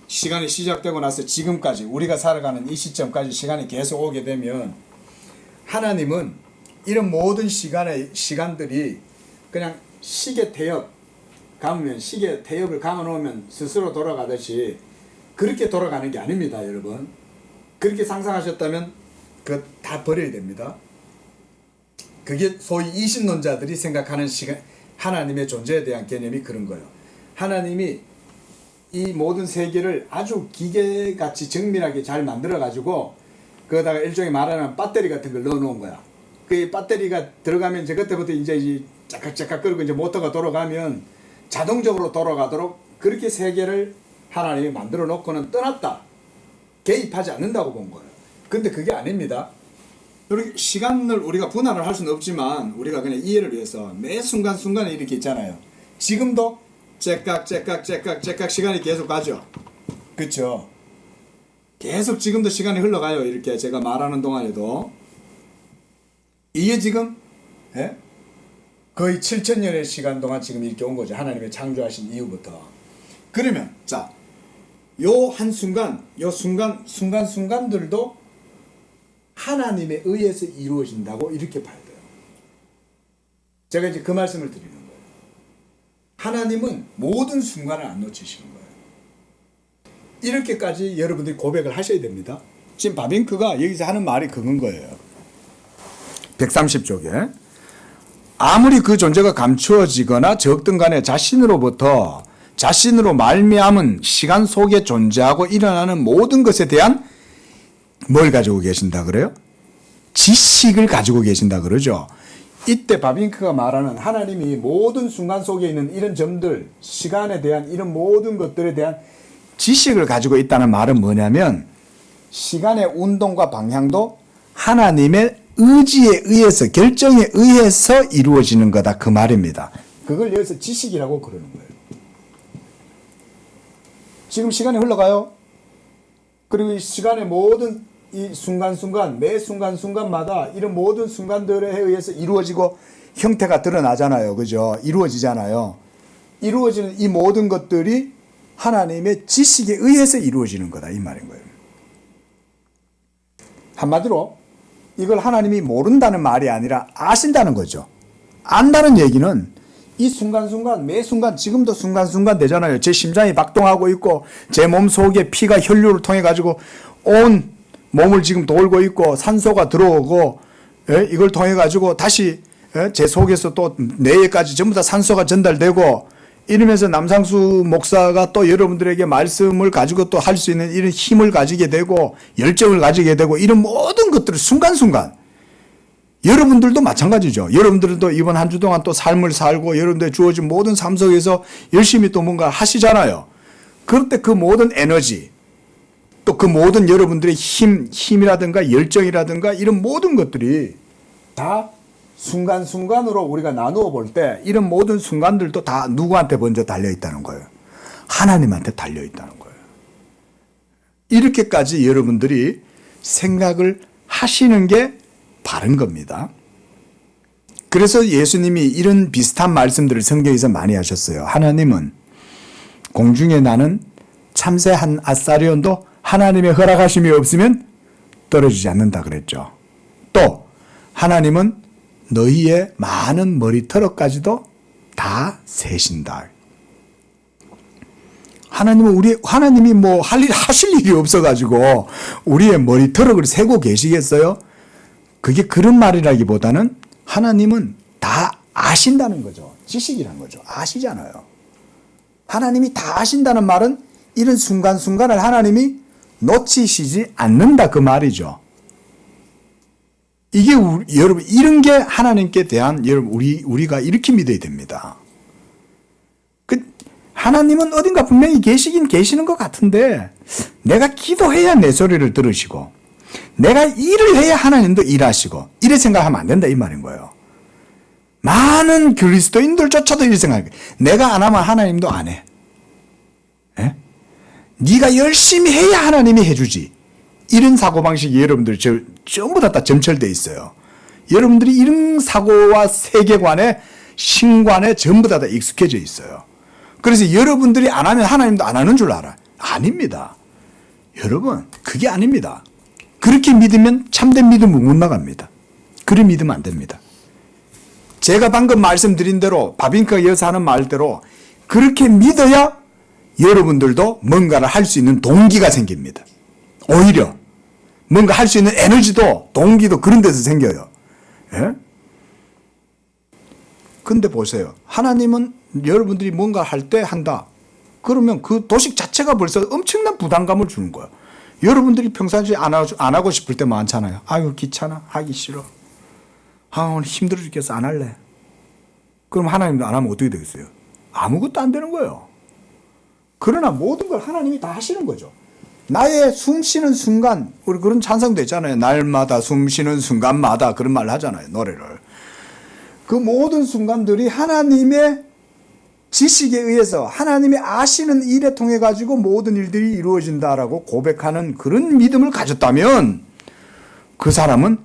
시간이 시작되고 나서 지금까지 우리가 살아가는 이 시점까지 시간이 계속 오게 되면 하나님은 이런 모든 시간들이 그냥 시계 태엽 감으면, 시계 태엽을 감아놓으면 스스로 돌아가듯이 그렇게 돌아가는 게 아닙니다, 여러분. 그렇게 상상하셨다면 그거 다 버려야 됩니다. 그게 소위 이신론자들이 생각하는 하나님의 존재에 대한 개념이 그런 거예요. 하나님이 이 모든 세계를 아주 기계같이 정밀하게 잘 만들어가지고 거기다가 일종의 말하는 배터리 같은 걸 넣어놓은 거야. 그 배터리가 들어가면 이제 그때부터 이제 짝깍짝깍 끓고 이제 모터가 돌아가면 자동적으로 돌아가도록 그렇게 세계를 하나님이 만들어 놓고는 떠났다. 개입하지 않는다고 본 거예요. 근데 그게 아닙니다. 이렇게 시간을 우리가 분할을 할 수는 없지만 우리가 그냥 이해를 위해서 매 순간순간에 이렇게 있잖아요. 지금도 째깍 시간이 계속 가죠. 그쵸? 계속 지금도 시간이 흘러가요. 이렇게 제가 말하는 동안에도. 이게 지금 거의 7,000년의 시간 동안 지금 이렇게 온 거죠. 하나님의 창조하신 이후부터. 그러면 자, 요 한순간, 요 순간들도 하나님에 의해서 이루어진다고 이렇게 봐야 돼요. 제가 이제 그 말씀을 드리는 거예요. 하나님은 모든 순간을 안 놓치시는 거예요. 이렇게까지 여러분들이 고백을 하셔야 됩니다. 지금 바빙크가 여기서 하는 말이 그건 거예요. 130쪽에 아무리 그 존재가 감추어지거나 적든 간에 자신으로 말미암은 시간 속에 존재하고 일어나는 모든 것에 대한 뭘 가지고 계신다 그래요? 지식을 가지고 계신다 그러죠. 이때 바빙크가 말하는 하나님이 모든 순간 속에 있는 이런 점들, 시간에 대한 이런 모든 것들에 대한 지식을 가지고 있다는 말은 뭐냐면 시간의 운동과 방향도 하나님의 의지에 의해서, 결정에 의해서 이루어지는 거다 그 말입니다. 그걸 여기서 지식이라고 그러는 거예요. 지금 시간이 흘러가요. 그리고 이 시간의 모든 이 순간순간, 매 순간순간마다 이런 모든 순간들에 의해서 이루어지고 형태가 드러나잖아요. 그죠? 이루어지잖아요. 이루어지는 이 모든 것들이 하나님의 지식에 의해서 이루어지는 거다 이 말인 거예요. 한마디로 이걸 하나님이 모른다는 말이 아니라 아신다는 거죠. 안다는 얘기는 이 순간순간, 매 순간, 지금도 순간순간 되잖아요. 제 심장이 박동하고 있고 제 몸 속에 피가 혈류를 통해 가지고 온 몸을 지금 돌고 있고 산소가 들어오고 이걸 통해 가지고 다시 제 속에서 또 뇌에까지 전부 다 산소가 전달되고 이러면서 남상수 목사가 또 여러분들에게 말씀을 가지고 또 할 수 있는 이런 힘을 가지게 되고 열정을 가지게 되고 이런 모든 것들을 순간순간 여러분들도 마찬가지죠. 여러분들도 이번 한 주 동안 또 삶을 살고 여러분들 주어진 모든 삶 속에서 열심히 또 뭔가 하시잖아요. 그럴 때 그 모든 에너지 또 그 모든 여러분들의 힘이라든가 열정이라든가 이런 모든 것들이 다 순간순간으로 우리가 나누어 볼 때 이런 모든 순간들도 다 누구한테 먼저 달려있다는 거예요. 하나님한테 달려있다는 거예요. 이렇게까지 여러분들이 생각을 하시는 게 바른 겁니다. 그래서 예수님이 이런 비슷한 말씀들을 성경에서 많이 하셨어요. 하나님은 공중에 나는 참새 한 아사리온도 하나님의 허락하심이 없으면 떨어지지 않는다 그랬죠. 또 하나님은 너희의 많은 머리털까지도 다 세신다. 하나님이 뭐 하실 일이 없어가지고 우리의 머리털을 세고 계시겠어요? 그게 그런 말이라기보다는 하나님은 다 아신다는 거죠. 지식이란 거죠. 아시잖아요. 하나님이 다 아신다는 말은 이런 순간순간을 하나님이 놓치시지 않는다 그 말이죠. 이게 여러분 이런 게 하나님께 대한 여러분 우리가 이렇게 믿어야 됩니다. 하나님은 어딘가 분명히 계시는 것 같은데 내가 기도해야 내 소리를 들으시고 내가 일을 해야 하나님도 일하시고 이래 생각하면 안 된다 이 말인 거예요. 많은 그리스도인들조차도 이렇게 생각해요. 내가 안 하면 하나님도 안 해. 예? 네가 열심히 해야 하나님이 해주지. 이런 사고방식이 여러분들 전부 다 점철되어 있어요. 여러분들이 이런 사고와 세계관에 신관에 전부 다 익숙해져 있어요. 그래서 여러분들이 안 하면 하나님도 안 하는 줄 알아요. 아닙니다. 여러분, 그게 아닙니다. 그렇게 믿으면 참된 믿음은 못 나갑니다. 그리 믿으면 안 됩니다. 제가 방금 말씀드린 대로 바빙크 여사 하는 말대로 그렇게 믿어야 여러분들도 뭔가를 할 수 있는 동기가 생깁니다. 오히려 뭔가 할 수 있는 에너지도 동기도 그런 데서 생겨요. 예? 근데 보세요. 하나님은 여러분들이 뭔가 할 때 한다. 그러면 그 도식 자체가 벌써 엄청난 부담감을 주는 거예요. 여러분들이 평상시에 안 하고 싶을 때 많잖아요. 아유, 귀찮아. 하기 싫어. 아, 오늘 힘들어 죽겠어. 안 할래. 그럼 하나님도 안 하면 어떻게 되겠어요? 아무것도 안 되는 거예요. 그러나 모든 걸 하나님이 다 하시는 거죠. 나의 숨 쉬는 순간, 우리 그런 찬송도 있잖아요. 날마다 숨 쉬는 순간마다 그런 말 하잖아요. 노래를. 그 모든 순간들이 하나님의 지식에 의해서 하나님이 아시는 일에 통해 가지고 모든 일들이 이루어진다라고 고백하는 그런 믿음을 가졌다면 그 사람은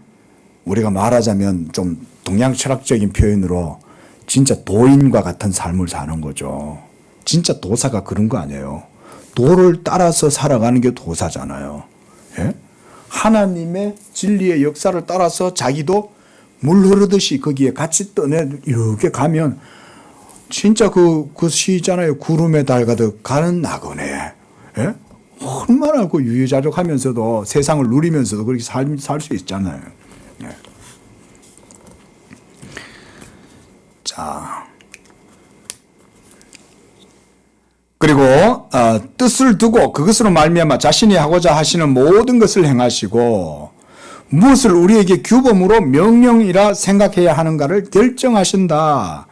우리가 말하자면 좀 동양 철학적인 표현으로 진짜 도인과 같은 삶을 사는 거죠. 진짜 도사가 그런 거 아니에요. 도를 따라서 살아가는 게 도사잖아요. 예? 하나님의 진리의 역사를 따라서 자기도 물 흐르듯이 거기에 같이 떠내 이렇게 가면 진짜 그 시잖아요. 구름에 달 가득 가는 나그네. 예? 얼마나 그 유유자적하면서도 세상을 누리면서도 그렇게 살 수 있잖아요. 예. 자. 그리고 뜻을 두고 그것으로 말미암아 자신이 하고자 하시는 모든 것을 행하시고 무엇을 우리에게 규범으로 명령이라 생각해야 하는가를 결정하신다.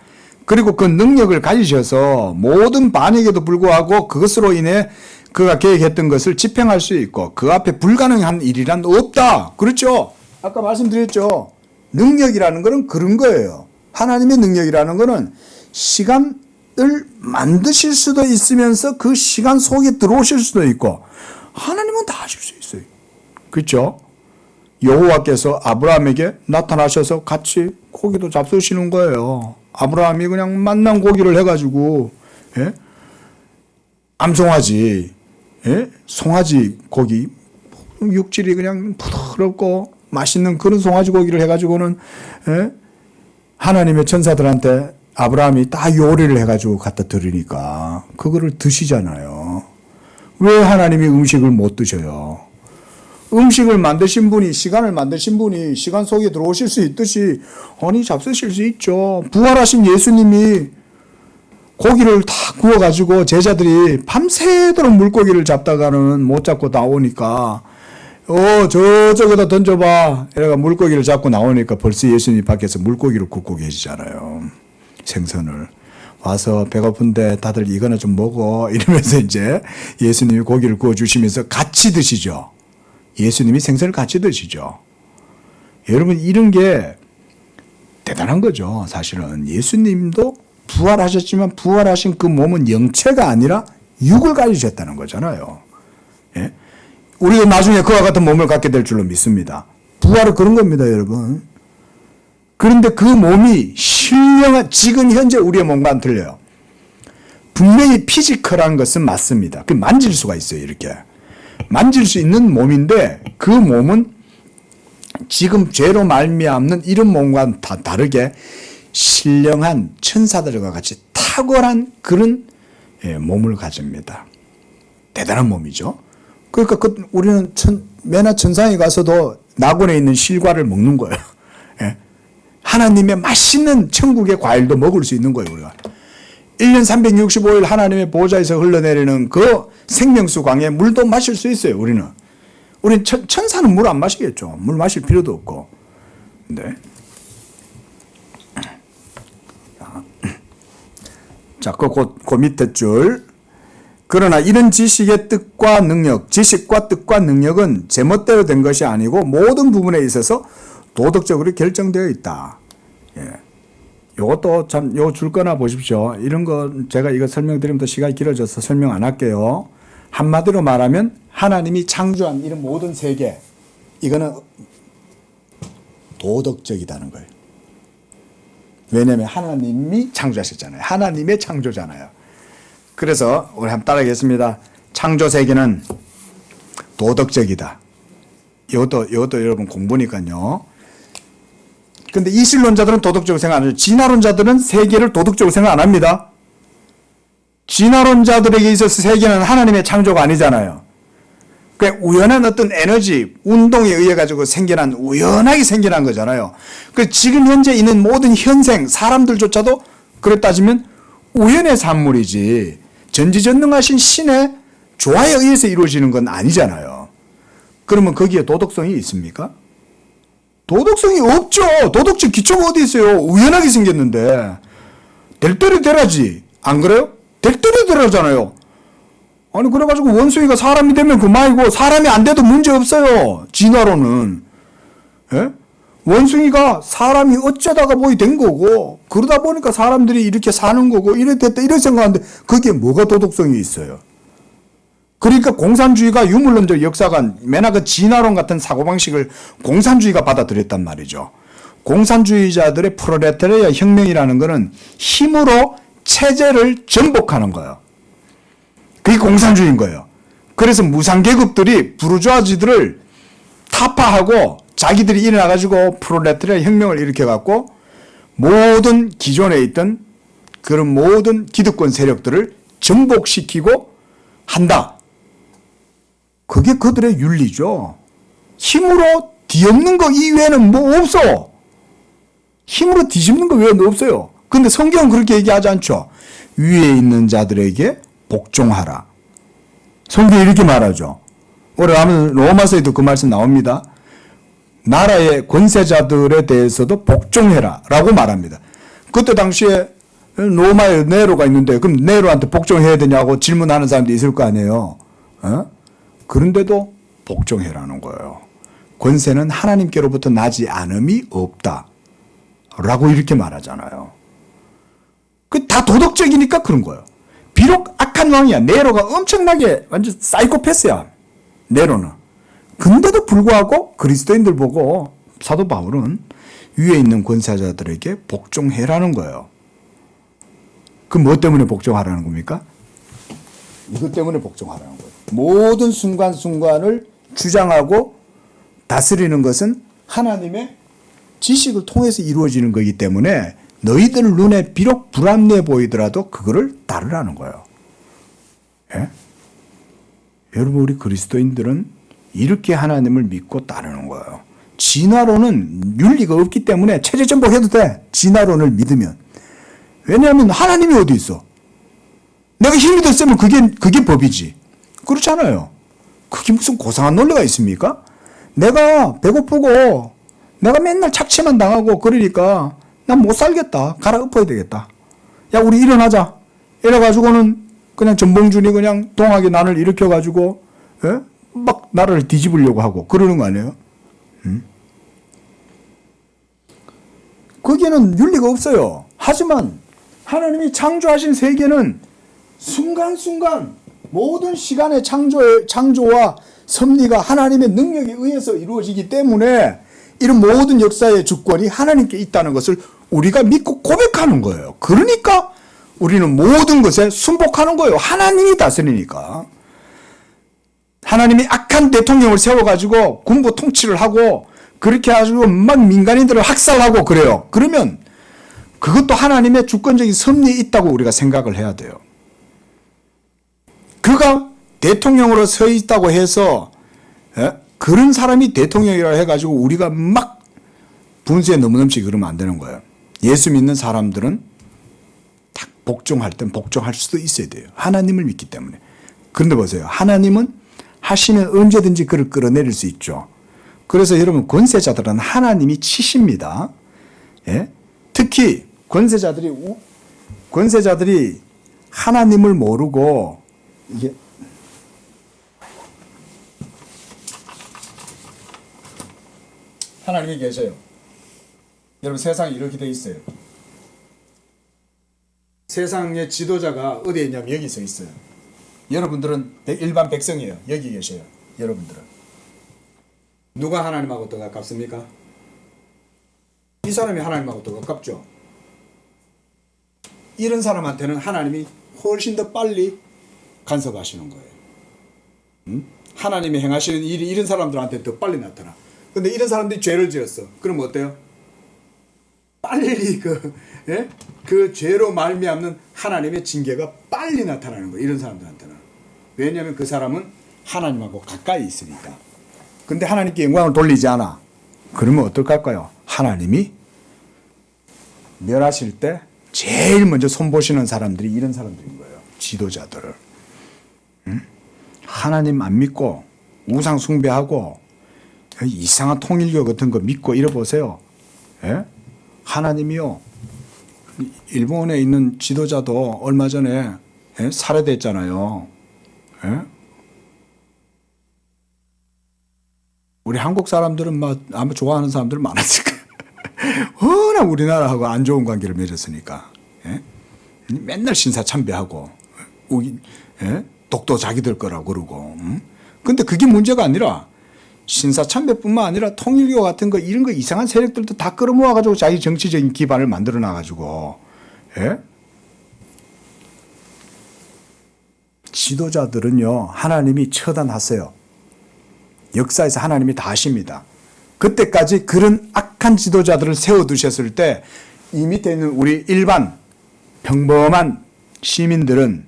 그리고 그 능력을 가지셔서 모든 반역에도 불구하고 그것으로 인해 그가 계획했던 것을 집행할 수 있고 그 앞에 불가능한 일이란 없다. 그렇죠? 아까 말씀드렸죠. 능력이라는 것은 그런 거예요. 하나님의 능력이라는 것은 시간을 만드실 수도 있으면서 그 시간 속에 들어오실 수도 있고 하나님은 다 하실 수 있어요. 그렇죠? 여호와께서 아브라함에게 나타나셔서 같이 고기도 잡수시는 거예요. 아브라함이 그냥 만난 고기를 해가지고 예? 암송아지, 예? 송아지 고기 육질이 그냥 부드럽고 맛있는 그런 송아지 고기를 해가지고는 예? 하나님의 천사들한테 아브라함이 다 요리를 해가지고 갖다 드리니까 그거를 드시잖아요. 왜 하나님이 음식을 못 드셔요? 음식을 만드신 분이, 시간을 만드신 분이 시간 속에 들어오실 수 있듯이 아니 잡수실 수 있죠. 부활하신 예수님이 고기를 다 구워가지고 제자들이 밤새도록 물고기를 잡다가는 못 잡고 나오니까 저쪽에다 던져봐. 이래가 물고기를 잡고 나오니까 벌써 예수님 밖에서 물고기를 굽고 계시잖아요. 생선을. 와서 배고픈데 다들 이거나 좀 먹어. 이러면서 이제 예수님이 고기를 구워주시면서 같이 드시죠. 예수님이 생선을 같이 드시죠. 여러분, 이런 게 대단한 거죠. 사실은. 예수님도 부활하셨지만 부활하신 그 몸은 영체가 아니라 육을 가지셨다는 거잖아요. 예? 우리도 나중에 그와 같은 몸을 갖게 될 줄로 믿습니다. 부활은 그런 겁니다, 여러분. 그런데 그 몸이 신령한, 지금 현재 우리의 몸과는 틀려요. 분명히 피지컬한 것은 맞습니다. 그 만질 수가 있어요, 이렇게. 만질 수 있는 몸인데 그 몸은 지금 죄로 말미암는 이런 몸과는 다 다르게 신령한 천사들과 같이 탁월한 그런 몸을 가집니다. 대단한 몸이죠. 그러니까 우리는 매나 천상에 가서도 낙원에 있는 실과를 먹는 거예요. 예? 하나님의 맛있는 천국의 과일도 먹을 수 있는 거예요, 우리가. 1년 365일 하나님의 보좌에서 흘러내리는 그 생명수 강의 물도 마실 수 있어요, 우리는. 우리는 천사는 물 안 마시겠죠. 물 마실 필요도 없고. 네. 자, 그 밑에 줄. 그러나 이런 지식의 뜻과 능력, 지식과 뜻과 능력은 제멋대로 된 것이 아니고 모든 부분에 있어서 도덕적으로 결정되어 있다. 예. 요것도 참, 요 줄 거나 보십시오. 이런 거 제가 이거 설명드리면 또 시간이 길어져서 설명 안 할게요. 한마디로 말하면 하나님이 창조한 이런 모든 세계, 이거는 도덕적이다는 거예요. 왜냐하면 하나님이 창조하셨잖아요. 하나님의 창조잖아요. 그래서 우리 한번 따라하겠습니다. 창조 세계는 도덕적이다. 이것도 여러분 공부니까요. 근데 이실론자들은 도덕적으로 생각 안 해요. 진화론자들은 세계를 도덕적으로 생각 안 합니다. 진화론자들에게 있어서 세계는 하나님의 창조가 아니잖아요. 그러니까 우연한 어떤 에너지, 운동에 의해 가지고 우연하게 생겨난 거잖아요. 그 지금 현재 있는 모든 현생, 사람들조차도 그래 따지면 우연의 산물이지 전지전능하신 신의 조화에 의해서 이루어지는 건 아니잖아요. 그러면 거기에 도덕성이 있습니까? 도덕성이 없죠. 도덕적 기초가 어디 있어요? 우연하게 생겼는데. 될 대로 되라지. 안 그래요? 될 대로 되라잖아요. 아니 그래가지고 원숭이가 사람이 되면 그만이고 사람이 안 돼도 문제 없어요. 진화로는. 예? 원숭이가 사람이 어쩌다가 뭐이 된 거고 그러다 보니까 사람들이 이렇게 사는 거고 이래 됐다 이런 생각하는데 거기에 뭐가 도덕성이 있어요? 그러니까 공산주의가 유물론적 역사관 맨날 그 진화론 같은 사고방식을 공산주의가 받아들였단 말이죠. 공산주의자들의 프롤레타리아 혁명이라는 것은 힘으로 체제를 전복하는 거예요. 그게 공산주의인 거예요. 그래서 무상계급들이 부르주아지들을 타파하고 자기들이 일어나가지고 프롤레타리아 혁명을 일으켜갖고 모든 기존에 있던 그런 모든 기득권 세력들을 전복시키고 한다. 그게 그들의 윤리죠. 힘으로 뒤엎는 거 이외에는 뭐 없어. 힘으로 뒤집는 거 외에는 없어요. 근데 성경은 그렇게 얘기하지 않죠. 위에 있는 자들에게 복종하라. 성경이 이렇게 말하죠. 우리 로마서에도 그 말씀 나옵니다. 나라의 권세자들에 대해서도 복종해라 라고 말합니다. 그때 당시에 로마에 네로가 있는데 그럼 네로한테 복종해야 되냐고 질문하는 사람도 있을 거 아니에요. 그런데도 복종해라는 거예요. 권세는 하나님께로부터 나지 않음이 없다 라고 이렇게 말하잖아요. 그 다 도덕적이니까 그런 거예요. 비록 악한 왕이야. 네로가 엄청나게 완전 사이코패스야. 네로는. 근데도 불구하고 그리스도인들 보고 사도 바울은 위에 있는 권세자들에게 복종해라는 거예요. 그 뭐 때문에 복종하라는 겁니까? 이것 때문에 복종하라는 거예요. 모든 순간순간을 주장하고 다스리는 것은 하나님의 지식을 통해서 이루어지는 거기 때문에 너희들 눈에 비록 불합리해 보이더라도 그거를 따르라는 거예요. 예? 여러분 우리 그리스도인들은 이렇게 하나님을 믿고 따르는 거예요. 진화론은 윤리가 없기 때문에 체제 전복해도 돼. 진화론을 믿으면. 왜냐하면 하나님이 어디 있어? 내가 힘이 더 세면 그게 법이지. 그렇잖아요. 그게 무슨 고상한 논리가 있습니까? 내가 배고프고 내가 맨날 착취만 당하고 그러니까 난 못 살겠다. 갈아엎어야 되겠다. 야 우리 일어나자. 이래가지고는 그냥 전봉준이 그냥 동하게 나를 일으켜가지고 막 나라를 뒤집으려고 하고 그러는 거 아니에요? 거기에는 윤리가 없어요. 하지만 하나님이 창조하신 세계는 순간순간 모든 시간의 창조와 섭리가 하나님의 능력에 의해서 이루어지기 때문에 이런 모든 역사의 주권이 하나님께 있다는 것을 우리가 믿고 고백하는 거예요. 그러니까 우리는 모든 것에 순복하는 거예요. 하나님이 다스리니까. 하나님이 악한 대통령을 세워가지고 군부 통치를 하고 그렇게 해가지고 막 민간인들을 학살하고 그래요. 그러면 그것도 하나님의 주권적인 섭리에 있다고 우리가 생각을 해야 돼요. 그가 대통령으로 서 있다고 해서 그런 사람이 대통령이라 해가지고 우리가 막 분수에 넘치게 그러면 안 되는 거예요. 예수 믿는 사람들은 딱 복종할 땐 복종할 수도 있어야 돼요. 하나님을 믿기 때문에. 그런데 보세요. 하나님은 하시면 언제든지 그를 끌어내릴 수 있죠. 그래서 여러분 권세자들은 하나님이 치십니다. 예? 특히 권세자들이 하나님을 모르고 이게 하나님이 계셔요. 여러분 세상이 이렇게 돼 있어요. 세상의 지도자가 어디에 있냐면 여기 서 있어요. 여러분들은 일반 백성이에요. 여기 계셔요. 여러분들은. 누가 하나님하고 더 가깝습니까? 이 사람이 하나님하고 더 가깝죠. 이런 사람한테는 하나님이 훨씬 더 빨리 간섭하시는 거예요. 하나님이 행하시는 일이 이런 사람들한테 더 빨리 나타나. 근데 이런 사람들이 죄를 지었어. 그럼 어때요? 빨리 그 죄로 말미암는 하나님의 징계가 빨리 나타나는 거예요. 이런 사람들한테는. 왜냐하면 그 사람은 하나님하고 가까이 있으니까. 근데 하나님께 영광을 돌리지 않아. 그러면 어떨까요? 하나님이 멸하실 때 제일 먼저 손보시는 사람들이 이런 사람들인 거예요. 지도자들을. 하나님 안 믿고 우상 숭배하고 이상한 통일교 같은 거 믿고 이래 보세요. 예? 하나님이요. 일본에 있는 지도자도 얼마 전에 살해됐잖아요. 예? 우리 한국 사람들은 아마 좋아하는 사람들은 많았을 거예요. 워낙 우리나라하고 안 좋은 관계를 맺었으니까. 예? 맨날 신사참배하고 독도 자기들 거라고 그러고. 근데 그게 문제가 아니라 신사참배뿐만 아니라 통일교 같은 거 이런 거 이상한 세력들도 다 끌어모아가지고 자기 정치적인 기반을 만들어 놔가지고. 예? 지도자들은요 하나님이 처단하세요. 역사에서 하나님이 다 하십니다. 그때까지 그런 악한 지도자들을 세워두셨을 때 이 밑에 있는 우리 일반 평범한 시민들은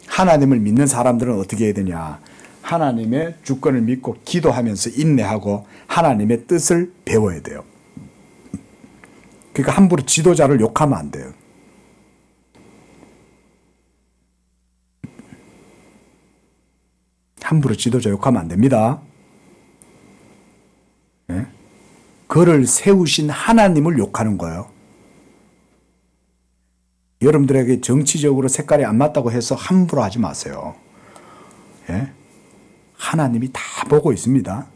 하나님을 믿는 사람들은 어떻게 해야 되냐. 하나님의 주권을 믿고 기도하면서 인내하고 하나님의 뜻을 배워야 돼요. 그러니까 함부로 지도자를 욕하면 안 돼요. 함부로 지도자 욕하면 안 됩니다. 네? 그를 세우신 하나님을 욕하는 거예요. 여러분들에게 정치적으로 색깔이 안 맞다고 해서 함부로 하지 마세요. 예? 하나님이 다 보고 있습니다.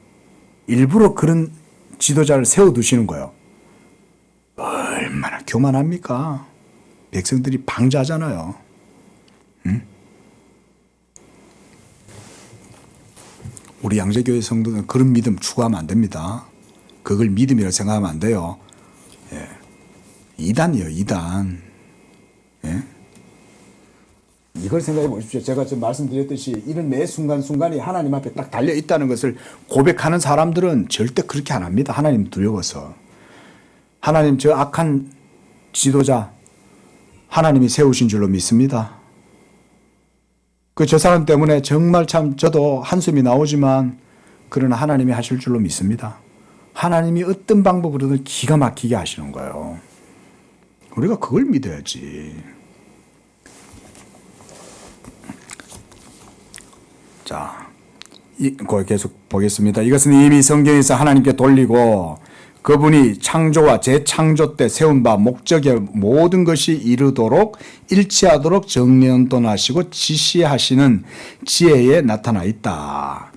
일부러 그런 지도자를 세워두시는 거예요. 얼마나 교만합니까? 백성들이 방자잖아요. 응? 우리 양재교회 성도는 그런 믿음 추구하면 안 됩니다. 그걸 믿음이라고 생각하면 안 돼요. 예. 이단이에요, 이단. 예? 이걸 생각해 보십시오. 제가 지금 말씀드렸듯이 이런 매 순간순간이 하나님 앞에 딱 달려 있다는 것을 고백하는 사람들은 절대 그렇게 안 합니다. 하나님 두려워서. 하나님 저 악한 지도자 하나님이 세우신 줄로 믿습니다. 저 사람 때문에 정말 참 저도 한숨이 나오지만 그러나 하나님이 하실 줄로 믿습니다. 하나님이 어떤 방법으로든 기가 막히게 하시는 거예요. 우리가 그걸 믿어야지. 자, 계속 보겠습니다. 이것은 이미 성경에서 하나님께 돌리고 그분이 창조와 재창조 때 세운 바 목적의 모든 것이 이루도록 일치하도록 정연돈하시고 지시하시는 지혜에 나타나 있다.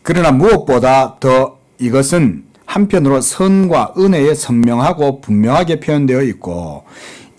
그러나 무엇보다 더 이것은 한편으로 선과 은혜에 선명하고 분명하게 표현되어 있고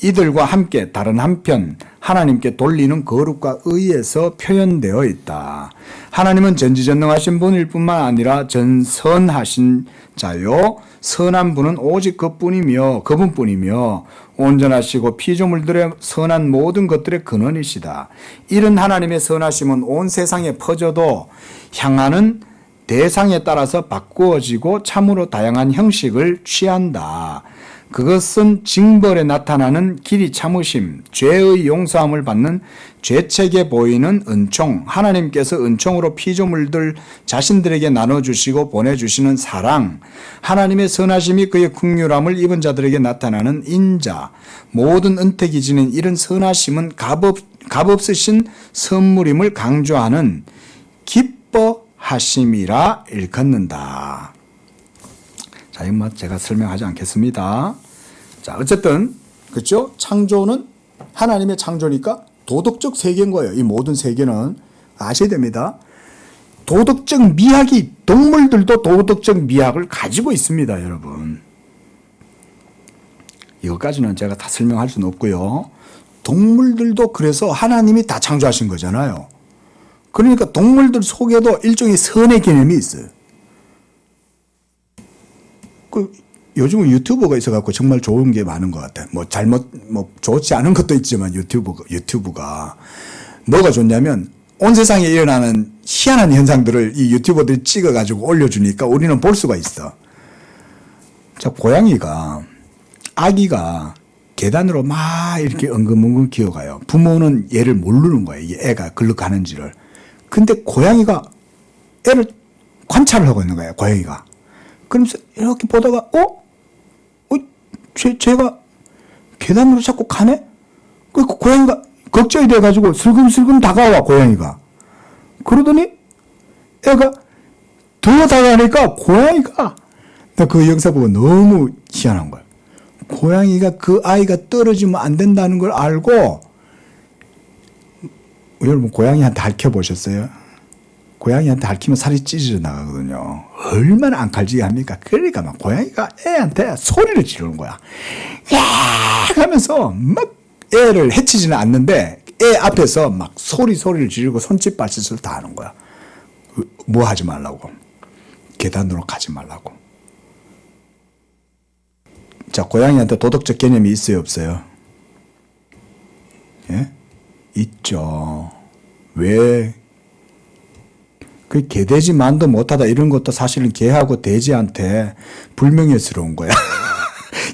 이들과 함께 다른 한편 하나님께 돌리는 거룩과 의에서 표현되어 있다. 하나님은 전지전능하신 분일 뿐만 아니라 전선하신 자요 선한 분은 오직 그분뿐이며 온전하시고 피조물들의 선한 모든 것들의 근원이시다. 이런 하나님의 선하심은 온 세상에 퍼져도 향하는 대상에 따라서 바꾸어지고 참으로 다양한 형식을 취한다. 그것은 징벌에 나타나는 길이 참으심, 죄의 용서함을 받는 죄책에 보이는 은총, 하나님께서 은총으로 피조물들 자신들에게 나눠주시고 보내주시는 사랑, 하나님의 선하심이 그의 긍휼함을 입은 자들에게 나타나는 인자, 모든 은택이 지닌 이런 선하심은 값없으신 선물임을 강조하는 기뻐하심이라 일컫는다. 자, 이건 제가 설명하지 않겠습니다. 자, 어쨌든, 그렇죠? 창조는 하나님의 창조니까 도덕적 세계인 거예요. 이 모든 세계는 아셔야 됩니다. 도덕적 미학이, 동물들도 도덕적 미학을 가지고 있습니다, 여러분. 이것까지는 제가 다 설명할 수는 없고요. 동물들도 그래서 하나님이 다 창조하신 거잖아요. 그러니까 동물들 속에도 일종의 선의 개념이 있어요. 요즘은 유튜브가 있어갖고 정말 좋은 게 많은 것 같아요. 뭐 뭐 좋지 않은 것도 있지만 유튜브가 뭐가 좋냐면 온 세상에 일어나는 희한한 현상들을 이 유튜버들이 찍어가지고 올려주니까 우리는 볼 수가 있어. 자, 아기가 계단으로 막 이렇게 엉금엉금 기어가요. 부모는 얘를 모르는 거예요. 이게 애가 글로 가는지를. 근데 고양이가 애를 관찰을 하고 있는 거예요. 고양이가. 그러면서 이렇게 보다가 쟤가 계단으로 자꾸 가네? 그 고양이가 걱정이 돼가지고 슬금슬금 다가와 고양이가. 그러더니 애가 더 다가가니까 고양이가 나 그 영상 보고 너무 희한한 거야. 고양이가 그 아이가 떨어지면 안 된다는 걸 알고 여러분 고양이한테 핥혀보셨어요? 고양이한테 핥히면 살이 찢어져 나가거든요. 얼마나 안 칼지게 합니까? 그러니까 막 고양이가 애한테 소리를 지르는 거야. 야 하면서 막 애를 해치지는 않는데 애 앞에서 막 소리를 지르고 손짓 발짓을 다 하는 거야. 뭐 하지 말라고. 계단으로 가지 말라고. 자, 고양이한테 도덕적 개념이 있어요, 없어요? 예? 있죠. 왜? 그 개돼지 만도 못하다 이런 것도 사실은 개하고 돼지한테 불명예스러운 거야.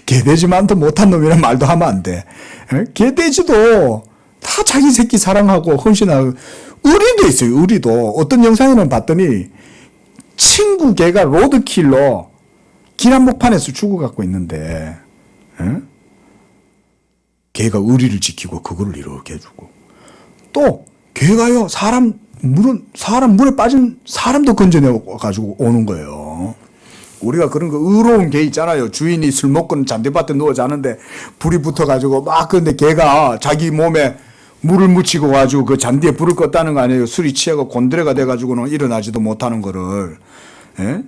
개돼지 만도 못한 놈이란 말도 하면 안 돼. 예? 개돼지도 다 자기 새끼 사랑하고 헌신하고 우리도 있어요. 우리도 어떤 영상에는 봤더니 친구 개가 로드킬러 길 한복판에서 죽어갖고 있는데 에? 개가 의리를 지키고 그거를 이렇게 해주고 또 개가요 사람 물에 빠진 사람도 건져내가지고 오는 거예요. 우리가 그런 거 의로운 개 있잖아요. 주인이 술 먹고는 잔디밭에 누워 자는데 불이 붙어가지고 막 근데 개가 자기 몸에 물을 묻히고 가지고 그 잔디에 불을 껐다는 거 아니에요. 술이 취하고 곤드레가 돼가지고는 일어나지도 못하는 거를. 에?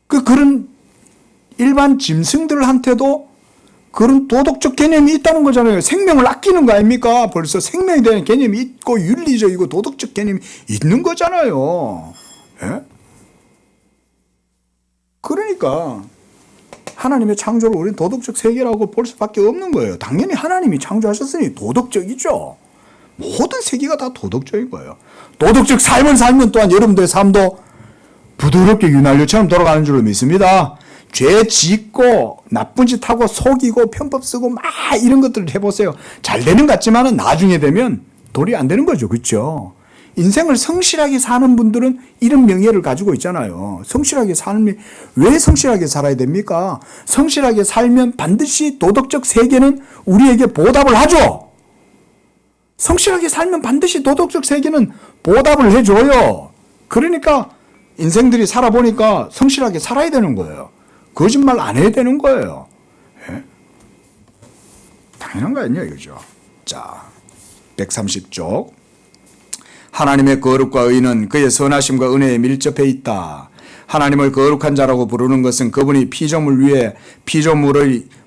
그런 일반 짐승들한테도 그런 도덕적 개념이 있다는 거잖아요. 생명을 아끼는 거 아닙니까? 벌써 생명에 대한 개념이 있고 윤리적이고 도덕적 개념이 있는 거잖아요. 예? 그러니까 하나님의 창조를 우리는 도덕적 세계라고 볼 수밖에 없는 거예요. 당연히 하나님이 창조하셨으니 도덕적이죠. 모든 세계가 다 도덕적인 거예요. 도덕적 삶을 살면 또한 여러분들의 삶도 부드럽게 윤활유처럼 돌아가는 줄로 믿습니다. 죄 짓고 나쁜 짓 하고 속이고 편법 쓰고 막 이런 것들을 해보세요. 잘 되는 것 같지만은 나중에 되면 돌이 안 되는 거죠. 그렇죠? 인생을 성실하게 사는 분들은 이런 명예를 가지고 있잖아요. 성실하게 삶이 왜 성실하게 살아야 됩니까? 성실하게 살면 반드시 도덕적 세계는 우리에게 보답을 하죠. 성실하게 살면 반드시 도덕적 세계는 보답을 해줘요. 그러니까 인생들이 살아보니까 성실하게 살아야 되는 거예요. 거짓말 안 해야 되는 거예요. 예? 당연한 거 아니에요. 그죠? 자, 130쪽. 하나님의 거룩과 의는 그의 선하심과 은혜에 밀접해 있다. 하나님을 거룩한 자라고 부르는 것은 그분이 피조물의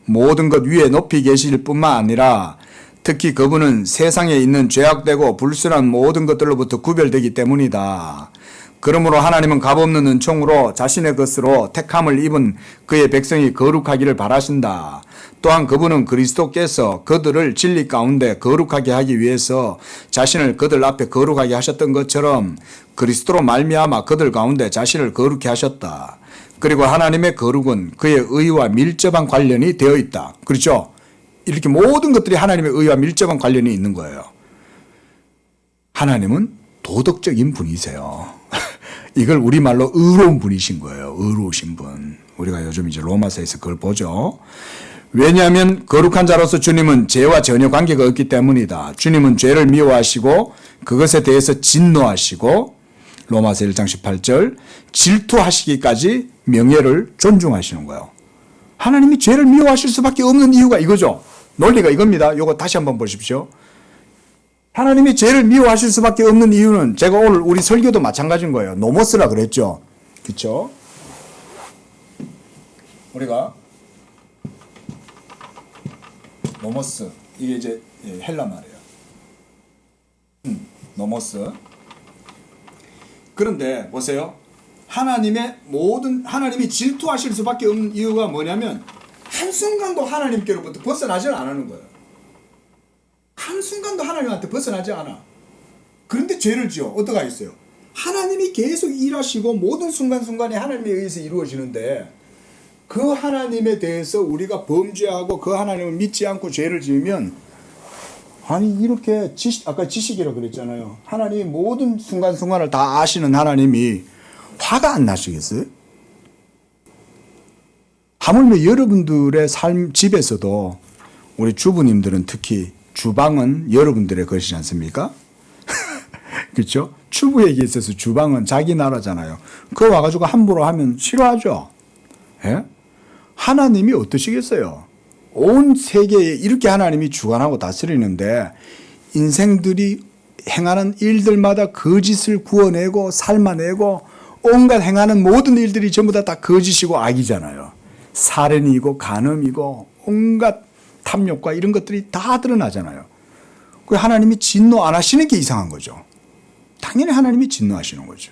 모든 것 위에 높이 계실 뿐만 아니라 특히 그분은 세상에 있는 죄악되고 불순한 모든 것들로부터 구별되기 때문이다. 그러므로 하나님은 값없는 은총으로 자신의 것으로 택함을 입은 그의 백성이 거룩하기를 바라신다. 또한 그분은 그리스도께서 그들을 진리 가운데 거룩하게 하기 위해서 자신을 그들 앞에 거룩하게 하셨던 것처럼 그리스도로 말미암아 그들 가운데 자신을 거룩히 하셨다. 그리고 하나님의 거룩은 그의 의와 밀접한 관련이 되어 있다. 그렇죠? 이렇게 모든 것들이 하나님의 의와 밀접한 관련이 있는 거예요. 하나님은 도덕적인 분이세요. 이걸 우리말로 의로운 분이신 거예요. 의로우신 분. 우리가 요즘 이제 로마서에서 그걸 보죠. 왜냐하면 거룩한 자로서 주님은 죄와 전혀 관계가 없기 때문이다. 주님은 죄를 미워하시고 그것에 대해서 진노하시고 로마서 1장 18절 질투하시기까지 명예를 존중하시는 거예요. 하나님이 죄를 미워하실 수밖에 없는 이유가 이거죠. 논리가 이겁니다. 이거 다시 한번 보십시오. 하나님이 죄를 미워하실 수밖에 없는 이유는 제가 오늘 우리 설교도 마찬가지인 거예요. 노모스라 그랬죠. 그렇죠? 우리가 노모스 이게 이제 헬라 말이에요. 노모스. 그런데 보세요. 하나님이 질투하실 수밖에 없는 이유가 뭐냐면 한순간도 하나님께로부터 벗어나지 않는 거예요. 한순간도 하나님한테 벗어나지 않아. 그런데 죄를 지어. 어떡하 있어요? 하나님이 계속 일하시고 모든 순간순간이 하나님에 의해서 이루어지는데 그 하나님에 대해서 우리가 범죄하고 그 하나님을 믿지 않고 죄를 지으면 아니 이렇게 아까 지식이라고 그랬잖아요. 하나님이 모든 순간순간을 다 아시는 하나님이 화가 안 나시겠어요? 하물며 여러분들의 집에서도 우리 주부님들은 특히 주방은 여러분들의 것이지 않습니까? 그렇죠? 주부에게 있어서 주방은 자기 나라잖아요. 그거 와가지고 함부로 하면 싫어하죠. 예? 하나님이 어떠시겠어요? 온 세계에 이렇게 하나님이 주관하고 다스리는데 인생들이 행하는 일들마다 거짓을 구워내고 삶아내고 온갖 행하는 모든 일들이 전부 다 거짓이고 악이잖아요. 살인이고 간음이고 온갖 탐욕과 이런 것들이 다 드러나잖아요. 그 하나님이 진노 안 하시는 게 이상한 거죠. 당연히 하나님이 진노하시는 거죠.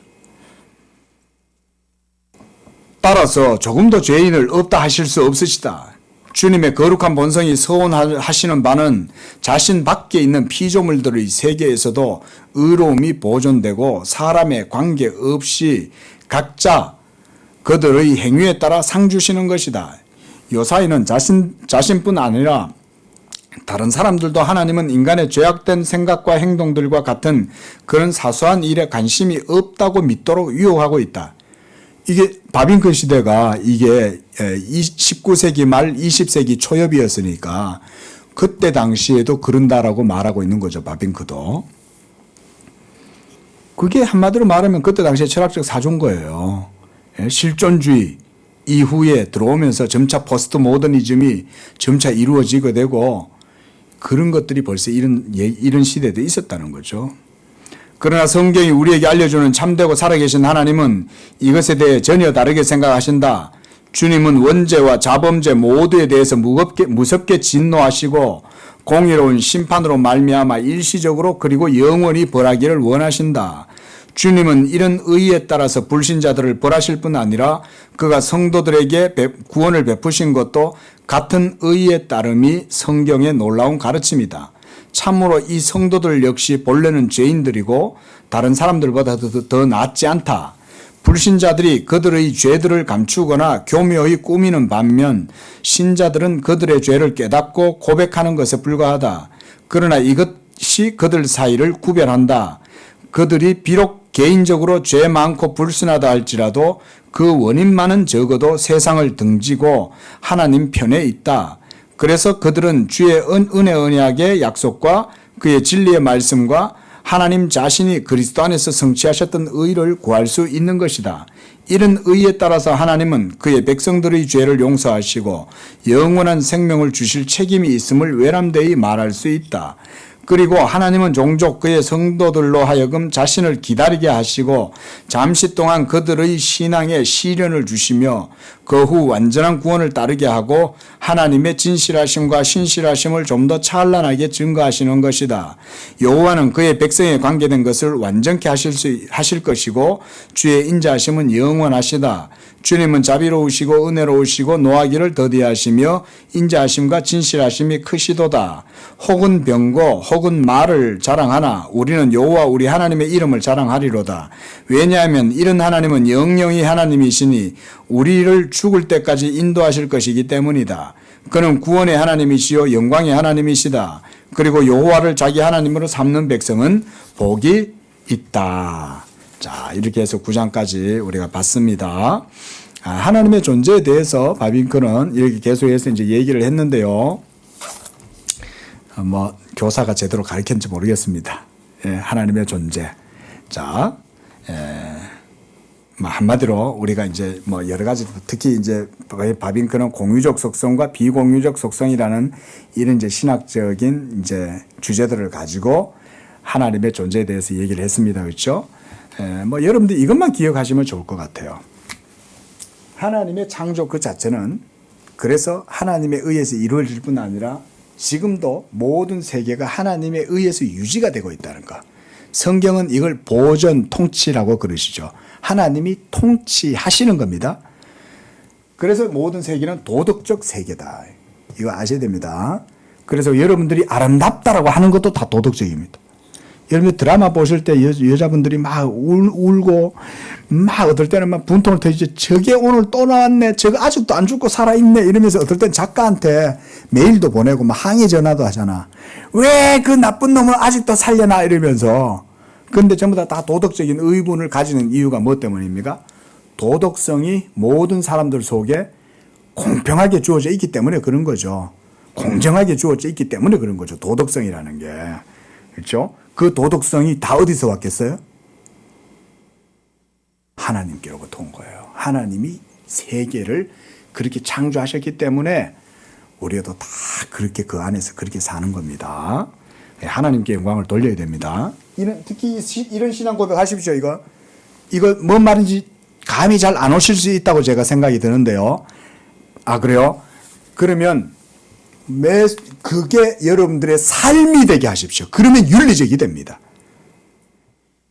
따라서 조금도 죄인을 없다 하실 수 없으시다. 주님의 거룩한 본성이 서원하시는 바는 자신 밖에 있는 피조물들의 세계에서도 의로움이 보존되고 사람의 관계 없이 각자 그들의 행위에 따라 상 주시는 것이다. 요사이는 자신뿐 아니라 다른 사람들도 하나님은 인간의 죄악된 생각과 행동들과 같은 그런 사소한 일에 관심이 없다고 믿도록 유혹하고 있다. 이게 바빙큰 시대가 이게 19세기 말 20세기 초엽이었으니까 그때 당시에도 그런다라고 말하고 있는 거죠. 바빙크도. 그게 한마디로 말하면 그때 당시에 철학적 사조인 거예요. 실존주의 이후에 들어오면서 점차 포스트 모더니즘이 점차 이루어지게 되고 그런 것들이 벌써 이런 시대도 있었다는 거죠. 그러나 성경이 우리에게 알려주는 참되고 살아계신 하나님은 이것에 대해 전혀 다르게 생각하신다. 주님은 원죄와 자범죄 모두에 대해서 무섭게 진노하시고 공의로운 심판으로 말미암아 일시적으로 그리고 영원히 벌하기를 원하신다. 주님은 이런 의의에 따라서 불신자들을 벌하실 뿐 아니라 그가 성도들에게 구원을 베푸신 것도 같은 의의에 따름이 성경의 놀라운 가르침이다. 참으로 이 성도들 역시 본래는 죄인들이고 다른 사람들보다 더 낫지 않다. 불신자들이 그들의 죄들을 감추거나 교묘히 꾸미는 반면 신자들은 그들의 죄를 깨닫고 고백하는 것에 불과하다. 그러나 이것이 그들 사이를 구별한다. 그들이 비록 개인적으로 죄 많고 불순하다 할지라도 그 원인만은 적어도 세상을 등지고 하나님 편에 있다. 그래서 그들은 주의 은혜 언약의 약속과 그의 진리의 말씀과 하나님 자신이 그리스도 안에서 성취하셨던 의를 구할 수 있는 것이다. 이런 의에 따라서 하나님은 그의 백성들의 죄를 용서하시고 영원한 생명을 주실 책임이 있음을 외람되이 말할 수 있다. 그리고 하나님은 종종 그의 성도들로 하여금 자신을 기다리게 하시고 잠시 동안 그들의 신앙에 시련을 주시며 그 후 완전한 구원을 따르게 하고 하나님의 진실하심과 신실하심을 좀 더 찬란하게 증거하시는 것이다. 여호와는 그의 백성에 관계된 것을 완전케 하실 것이고 주의 인자하심은 영원하시다. 주님은 자비로우시고 은혜로우시고 노하기를 더디하시며 인자하심과 진실하심이 크시도다. 혹은 병고 혹은 말을 자랑하나 우리는 여호와 우리 하나님의 이름을 자랑하리로다. 왜냐하면 이런 하나님은 영영이 하나님이시니 우리를 죽을 때까지 인도하실 것이기 때문이다. 그는 구원의 하나님이시요 영광의 하나님이시다. 그리고 여호와를 자기 하나님으로 삼는 백성은 복이 있다. 자, 이렇게 해서 9장까지 우리가 봤습니다. 하나님의 존재에 대해서 바빙크는 이렇게 계속해서 이제 얘기를 했는데요. 교사가 제대로 가르쳤는지 모르겠습니다. 하나님의 존재. 자, 한마디로 우리가 이제 여러 가지 특히 이제 바빙크는 공유적 속성과 비공유적 속성이라는 이런 이제 신학적인 이제 주제들을 가지고 하나님의 존재에 대해서 얘기를 했습니다. 그렇죠? 여러분들 이것만 기억하시면 좋을 것 같아요. 하나님의 창조 그 자체는 그래서 하나님에 의해서 이루어질 뿐 아니라 지금도 모든 세계가 하나님에 의해서 유지가 되고 있다는 것. 성경은 이걸 보존 통치라고 그러시죠. 하나님이 통치하시는 겁니다. 그래서 모든 세계는 도덕적 세계다. 이거 아셔야 됩니다. 그래서 여러분들이 아름답다라고 하는 것도 다 도덕적입니다. 여러분 드라마 보실 때 여자분들이 막 울고 막 어떨 때는 막 분통을 터지죠. 저게 오늘 또 나왔네. 저거 아직도 안 죽고 살아있네. 이러면서 어떨 땐 작가한테 메일도 보내고 막 항의 전화도 하잖아. 왜 그 나쁜 놈을 아직도 살려나 이러면서. 그런데 전부 다 도덕적인 의문을 가지는 이유가 뭐 때문입니까? 도덕성이 모든 사람들 속에 공평하게 주어져 있기 때문에 그런 거죠. 공정하게 주어져 있기 때문에 그런 거죠. 도덕성이라는 게. 그렇죠? 그 도덕성이 다 어디서 왔겠어요? 하나님께로부터 온 거예요. 하나님이 세계를 그렇게 창조하셨기 때문에 우리도 다 그렇게 그 안에서 그렇게 사는 겁니다. 하나님께 영광을 돌려야 됩니다. 특히 이런 신앙 고백 하십시오. 이거 뭔 말인지 감이 잘 안 오실 수 있다고 제가 생각이 드는데요. 아, 그래요? 그러면 그게 여러분들의 삶이 되게 하십시오. 그러면 윤리적이 됩니다.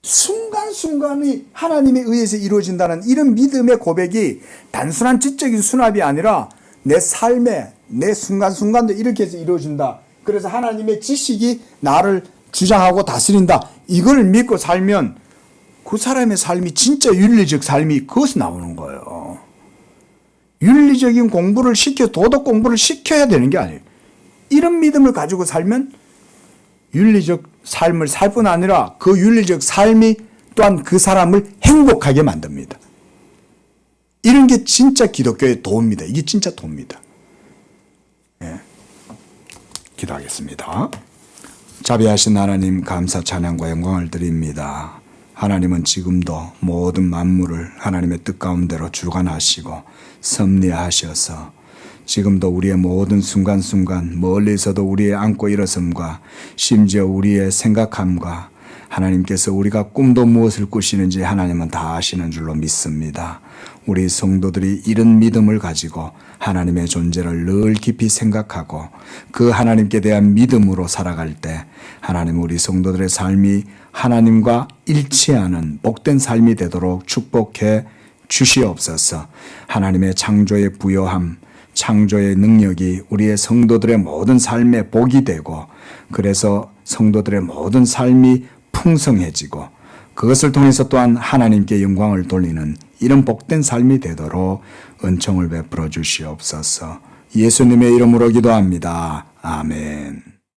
순간순간이 하나님에 의해서 이루어진다는 이런 믿음의 고백이 단순한 지적인 수납이 아니라 내 삶에 내 순간순간도 이렇게 해서 이루어진다. 그래서 하나님의 지식이 나를 주장하고 다스린다. 이걸 믿고 살면 그 사람의 삶이 진짜 윤리적 삶이 그것이 나오는 거예요. 윤리적인 공부를 도덕 공부를 시켜야 되는 게 아니에요. 이런 믿음을 가지고 살면 윤리적 삶을 살 뿐 아니라 그 윤리적 삶이 또한 그 사람을 행복하게 만듭니다. 이런 게 진짜 기독교의 도입니다. 이게 진짜 도입니다. 예. 기도하겠습니다. 자비하신 하나님 감사 찬양과 영광을 드립니다. 하나님은 지금도 모든 만물을 하나님의 뜻 가운데로 주관하시고 섭리하셔서 지금도 우리의 모든 순간순간 멀리서도 우리의 안고 일어섬과 심지어 우리의 생각함과 하나님께서 우리가 꿈도 무엇을 꾸시는지 하나님은 다 아시는 줄로 믿습니다. 우리 성도들이 이런 믿음을 가지고 하나님의 존재를 늘 깊이 생각하고 그 하나님께 대한 믿음으로 살아갈 때 하나님 우리 성도들의 삶이 하나님과 일치하는 복된 삶이 되도록 축복해 주시옵소서. 하나님의 창조의 부요함, 창조의 능력이 우리의 성도들의 모든 삶에 복이 되고 그래서 성도들의 모든 삶이 풍성해지고 그것을 통해서 또한 하나님께 영광을 돌리는 이런 복된 삶이 되도록 은총을 베풀어 주시옵소서. 예수님의 이름으로 기도합니다. 아멘.